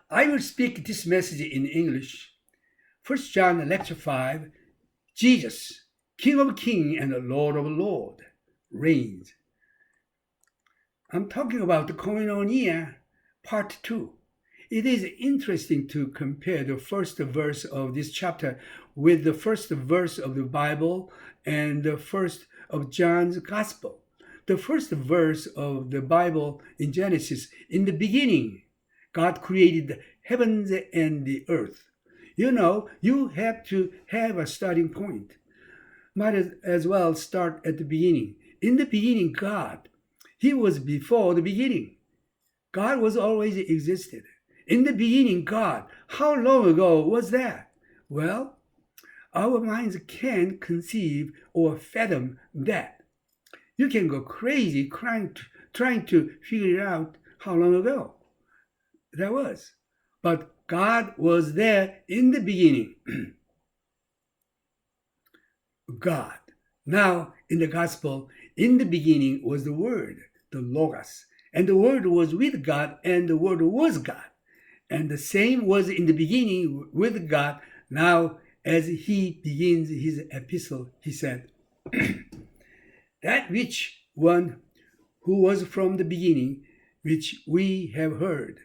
I will speak this message in English. 1 John lecture 5, Jesus, King of Kings and Lord of Lords, reigns. I'm talking about the Koinonia, part 2. It is interesting to compare the first verse of this chapter with the first verse of the Bible and the first of John's Gospel. The first verse of the Bible in Genesis, in the beginning, God created the heavens and the earth. You know, you have to have a starting point. Might as well start at the beginning. In the beginning, God. He was before the beginning. God was always existed. In the beginning, God. How long ago was that? Well, our minds can't conceive or fathom that. You can go crazy trying to figure out how long ago that was. But God was there in the beginning. God. Now, in the gospel, in the beginning was the Word, the Logos. And the Word was with God, and the Word was God. And the same was in the beginning with God. Now, as he begins his epistle, he said, that which one who was from the beginning, which we have heard,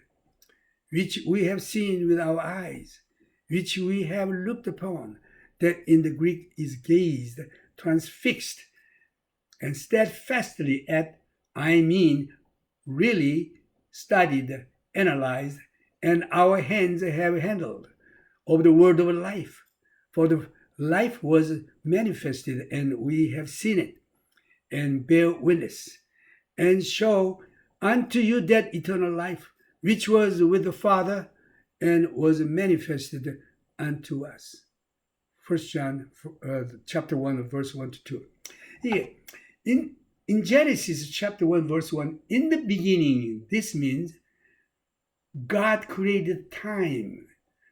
which we have seen with our eyes, which we have looked upon, that in the Greek is gazed, transfixed, and steadfastly at, I mean, really studied, analyzed, and our hands have handled of the word of life. For the life was manifested, and we have seen it, and bear witness, and show unto you that eternal life, which was with the Father, and was manifested unto us. 1 John chapter 1, verse 1 to 2. Yeah. In Genesis chapter 1, verse 1, in the beginning, this means God created time.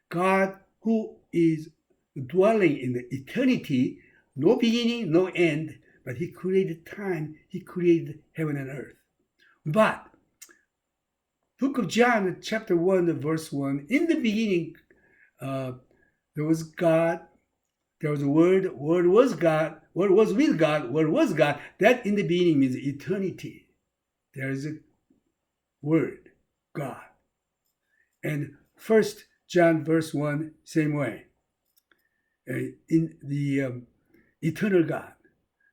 God who is dwelling in the eternity, no beginning, no end, but he created time, he created heaven and earth. But Book of John, chapter 1, verse 1, in the beginning, there was God, there was a Word, Word was God, Word was with God, Word was God. That in the beginning means eternity. There is a Word, God. And 1 John, verse 1, same way. In the eternal God,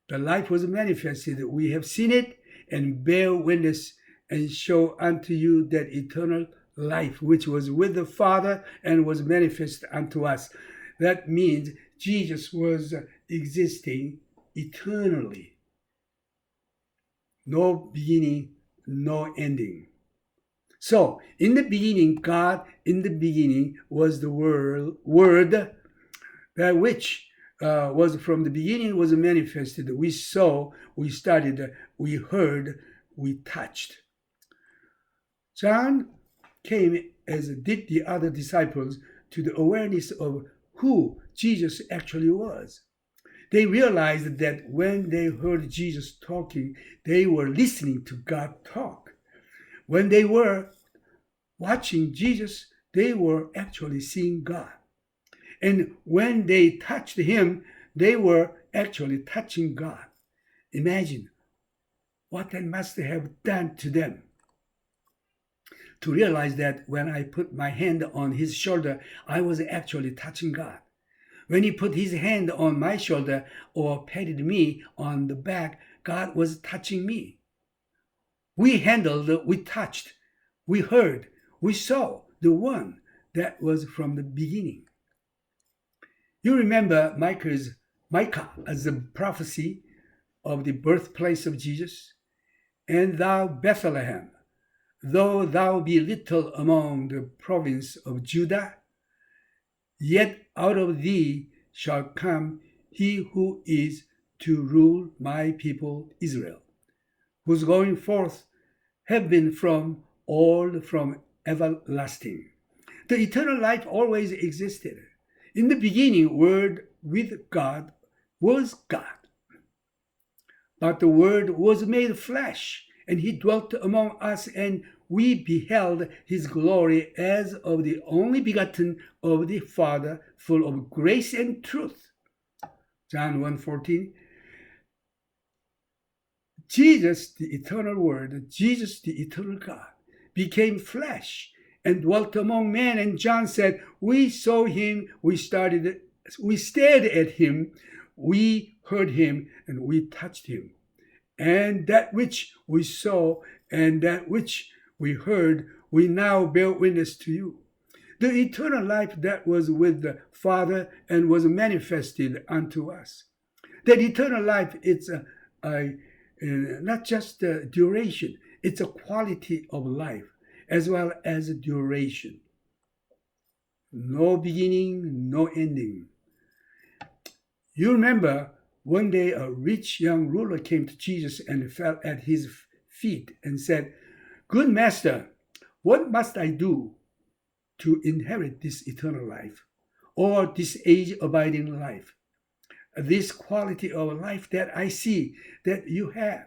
the life was manifested. We have seen it and bear witness and show unto you that eternal life which was with the Father and was manifest unto us. That means Jesus was existing eternally. No beginning, no ending. So, in the beginning, God, in the beginning was the Word, that which was from the beginning was manifested. We saw, we studied, we heard, we touched. John came, as did the other disciples, to the awareness of who Jesus actually was. They realized that when they heard Jesus talking, they were listening to God talk. When they were watching Jesus, they were actually seeing God. And when they touched him, they were actually touching God. Imagine what that must have done to them. To realize that when I put my hand on his shoulder, I was actually touching God. When he put his hand on my shoulder or patted me on the back, God was touching me. We handled, we touched, we heard, we saw the one that was from the beginning. You remember Micah as the prophecy of the birthplace of Jesus? And thou, Bethlehem, though thou be little among the province of Judah, yet out of thee shall come he who is to rule my people Israel, whose going forth have been from old from everlasting. The eternal life always existed. In the beginning, Word with God was God. But the Word was made flesh, and he dwelt among us, and we beheld his glory as of the only begotten of the Father, full of grace and truth. John 1:14. Jesus, the eternal Word, Jesus, the eternal God, became flesh and dwelt among men. And John said, we saw him, we stared at him, we heard him, and we touched him. And that which we saw and that which we heard, we now bear witness to you. The eternal life that was with the Father and was manifested unto us. That eternal life, it's not just a duration, it's a quality of life as well as a duration. No beginning, no ending. You remember one day a rich young ruler came to Jesus and fell at his feet and said, good master, what must I do to inherit this eternal life or this age-abiding life? This quality of life that I see that you have.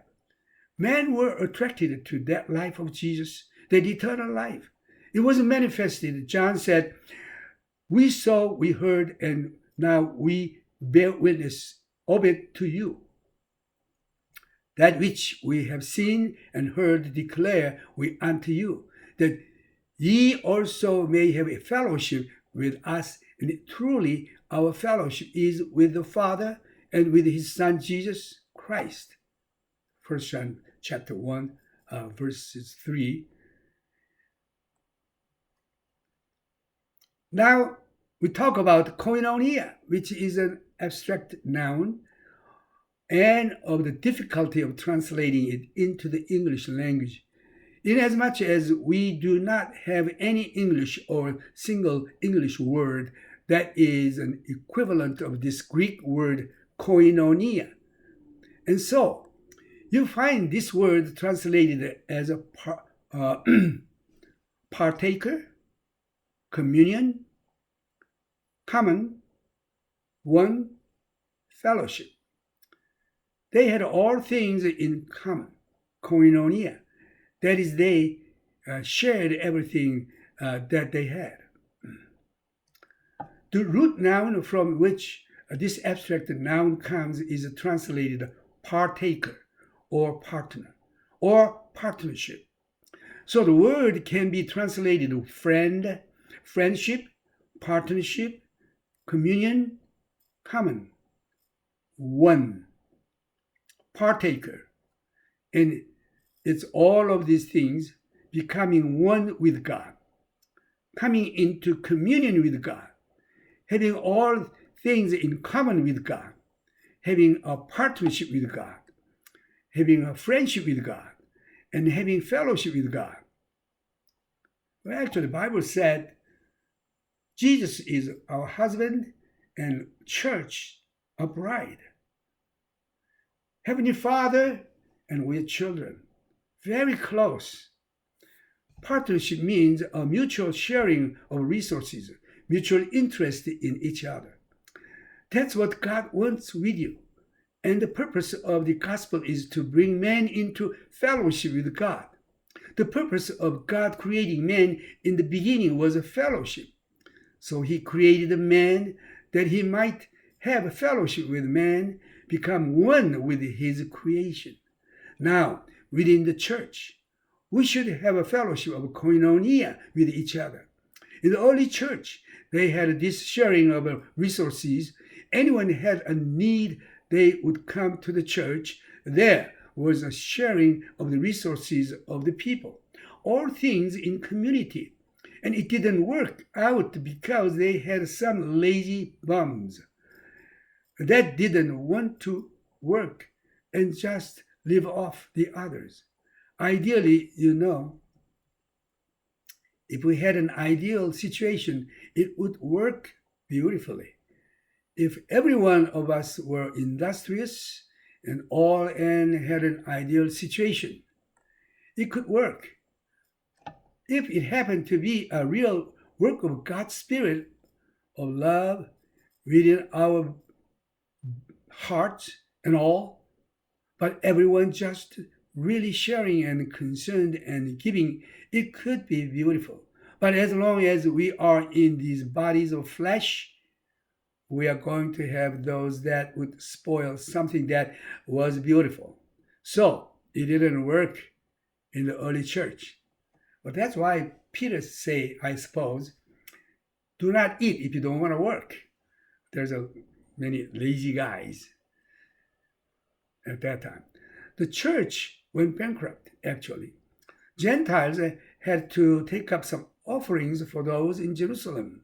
Men were attracted to that life of Jesus, that eternal life. It was manifested. John said, we saw, we heard, and now we bear witness of it to you. That which we have seen and heard declare we unto you, that ye also may have a fellowship with us, and truly our fellowship is with the Father and with his Son Jesus Christ. 1 John chapter 1, verses 3. Now we talk about koinonia, which is an abstract noun, and of the difficulty of translating it into the English language. Inasmuch as we do not have any English or single English word that is an equivalent of this Greek word koinonia. And so you find this word translated as a partaker, communion, common, one, fellowship. They had all things in common, koinonia. That is, they shared everything that they had. The root noun from which this abstract noun comes is translated partaker or partner or partnership. So the word can be translated friend, friendship, partnership, communion, common, one, partaker. And it's all of these things becoming one with God, coming into communion with God, having all things in common with God, having a partnership with God, having a friendship with God, and having fellowship with God. Well, actually, the Bible said Jesus is our husband and church a bride. Heavenly Father and we're children, very close. Partnership means a mutual sharing of resources, mutual interest in each other. That's what God wants with you. And the purpose of the gospel is to bring man into fellowship with God. The purpose of God creating man in the beginning was a fellowship. So he created man that he might have a fellowship with man, become one with his creation. Now, within the church, we should have a fellowship of koinonia with each other. In the early church, they had this sharing of resources. Anyone had a need, they would come to the church. There was a sharing of the resources of the people. All things in community. And it didn't work out because they had some lazy bums that didn't want to work and just live off the others. Ideally, if we had an ideal situation, it would work beautifully. If every one of us were industrious and all and had an ideal situation, it could work. if it happened to be a real work of God's Spirit of love within our hearts and all, but everyone just really sharing and concerned and giving, it could be beautiful. But as long as we are in these bodies of flesh, we are going to have those that would spoil something that was beautiful. So it didn't work in the early church. But that's why Peter say, I suppose, do not eat if you don't want to work. There's many lazy guys at that time. The church went bankrupt, actually. Gentiles had to take up some offerings for those in Jerusalem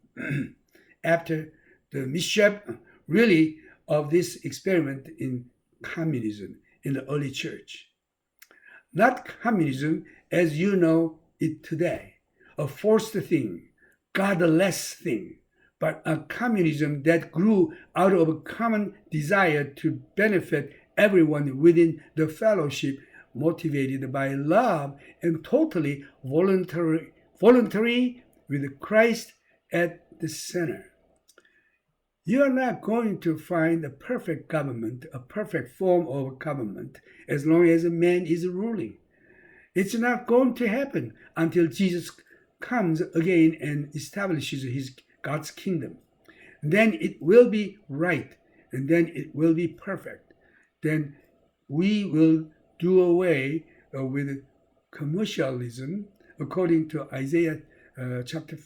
after the mishap, really, of this experiment in communism in the early church. Not communism as you know it today, a forced thing, godless thing, but a communism that grew out of a common desire to benefit everyone within the fellowship, motivated by love and totally voluntary with Christ at the center. You are not going to find a perfect government, a perfect form of government, as long as a man is ruling. It's not going to happen until Jesus comes again and establishes God's kingdom. Then it will be right, and then it will be perfect. Then we will do away with commercialism, according to Isaiah chapter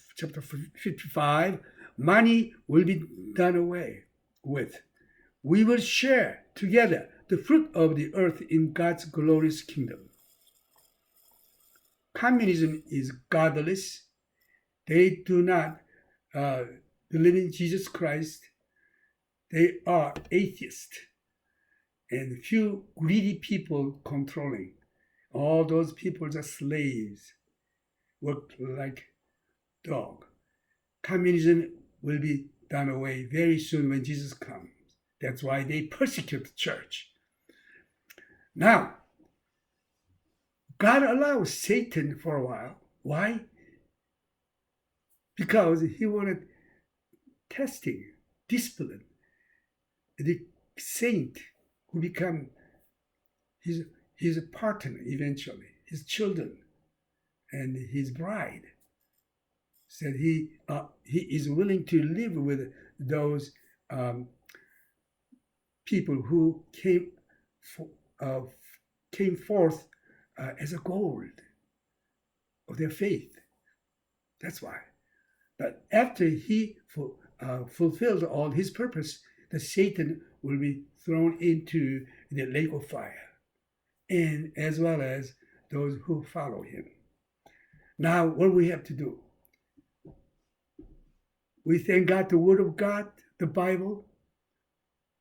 55. Money will be done away with. We will share together the fruit of the earth in God's glorious kingdom. Communism is godless. They do not believe in Jesus Christ. They are atheists. And few greedy people controlling. All those people are slaves, work like dog. Communism will be done away very soon when Jesus comes. That's why they persecute the church. Now, God allows Satan for a while. Why? Because he wanted testing, discipline. The saint who become his partner eventually, his children and his bride. Said he is willing to live with those people who came forth as a gold of their faith. That's why. But after he fulfilled all his purpose, the Satan will be thrown into the lake of fire, and as well as those who follow him. Now, what we have to do? We thank God, the Word of God, the Bible,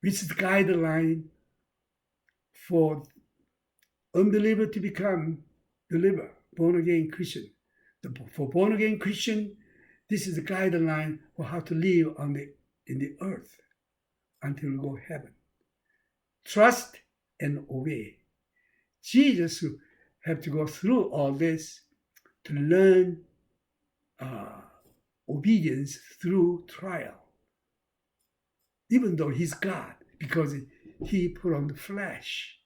which is the guideline for unbeliever to become believer, born-again Christian. For born-again Christian, this is the guideline for how to live in the earth until we go to heaven. Trust and obey. Jesus had to go through all this to learn obedience through trial. Even though he's God, because he put on the flesh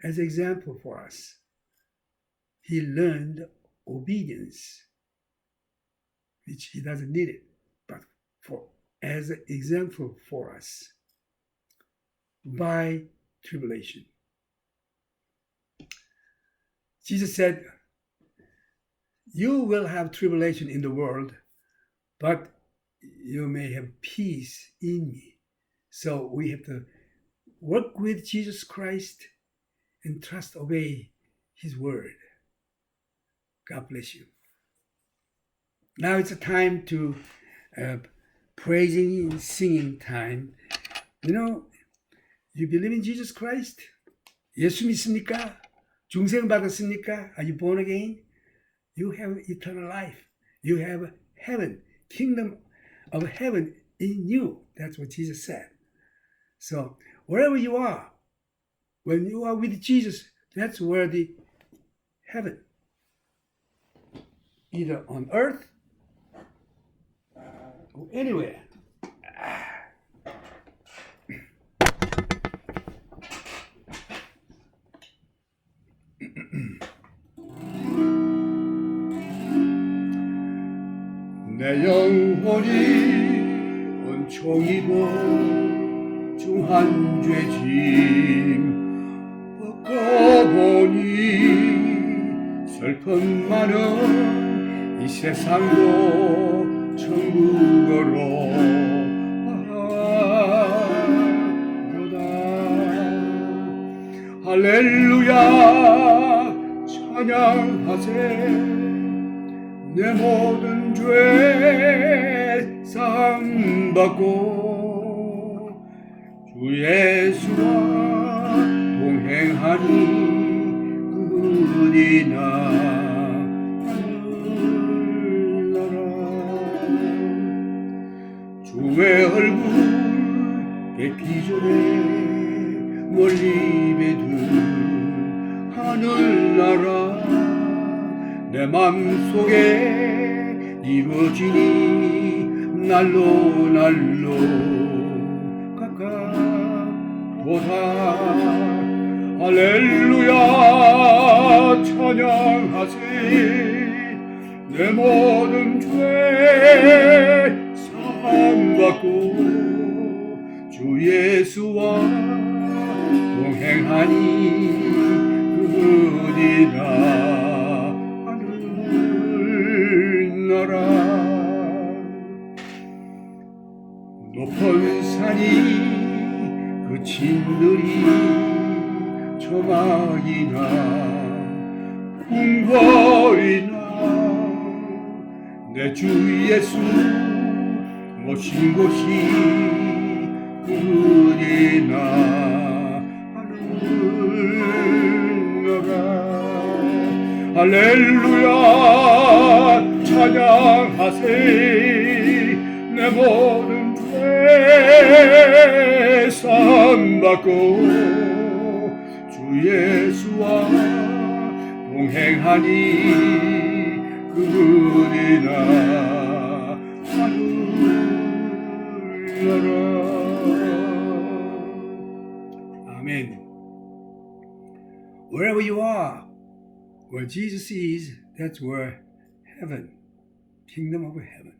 as an example for us. He learned obedience, which he doesn't need it, but as an example for us by tribulation. Jesus said, you will have tribulation in the world, but you may have peace in me. So we have to work with Jesus Christ and trust, obey his word. God bless you. Now it's a time to praising and singing time. You believe in Jesus Christ? 예수 믿습니까? 중생 받았습니까? Are you born again? You have eternal life. You have heaven, kingdom of heaven in you. That's what Jesus said. So wherever you are, when you are with Jesus, that's where the heaven. either on earth or anywhere. 내 영혼이 은총이고 중한 죄짐 벗고보니 슬픔 많은 이 세상도 천국으로 가도다. 할렐루야 찬양하세. 내 모든 죄 사함받고 주 예수와 동행하니 그리나 하늘나라. 주의 얼굴 뵙기 전에 멀리 배둔 하늘나라 내 맘속에 이루어지니 날로 날로 가까워다. 할렐루야 찬양하세. 내 모든 죄 사함받고 주 예수와 동행하니 그리나 높은 산이 그친 들이 저마이나 궁궐이나 내 주 예수 모신 곳이 그리나 하늘나라. 할렐루야 찬양하세. 내 모든 죄 사함받고 주 예수와 동행하니 그리나 하늘나라. 아멘. Wherever you are, where Jesus is, that's where heaven, kingdom of heaven.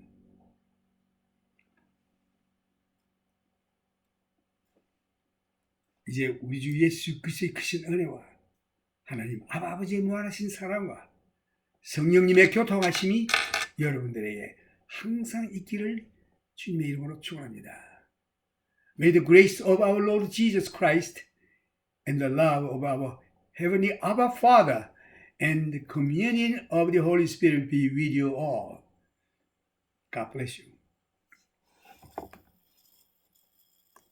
이제 우리 주 예수 그리스도의 크신 은혜와 하나님 아버지의 무한하신 사랑과 성령님의 교통하심이 여러분들에게 항상 있기를 주님의 이름으로 축원합니다. May the grace of our Lord Jesus Christ and the love of our Heavenly Abba Father and the communion of the Holy Spirit be with you all. God bless you.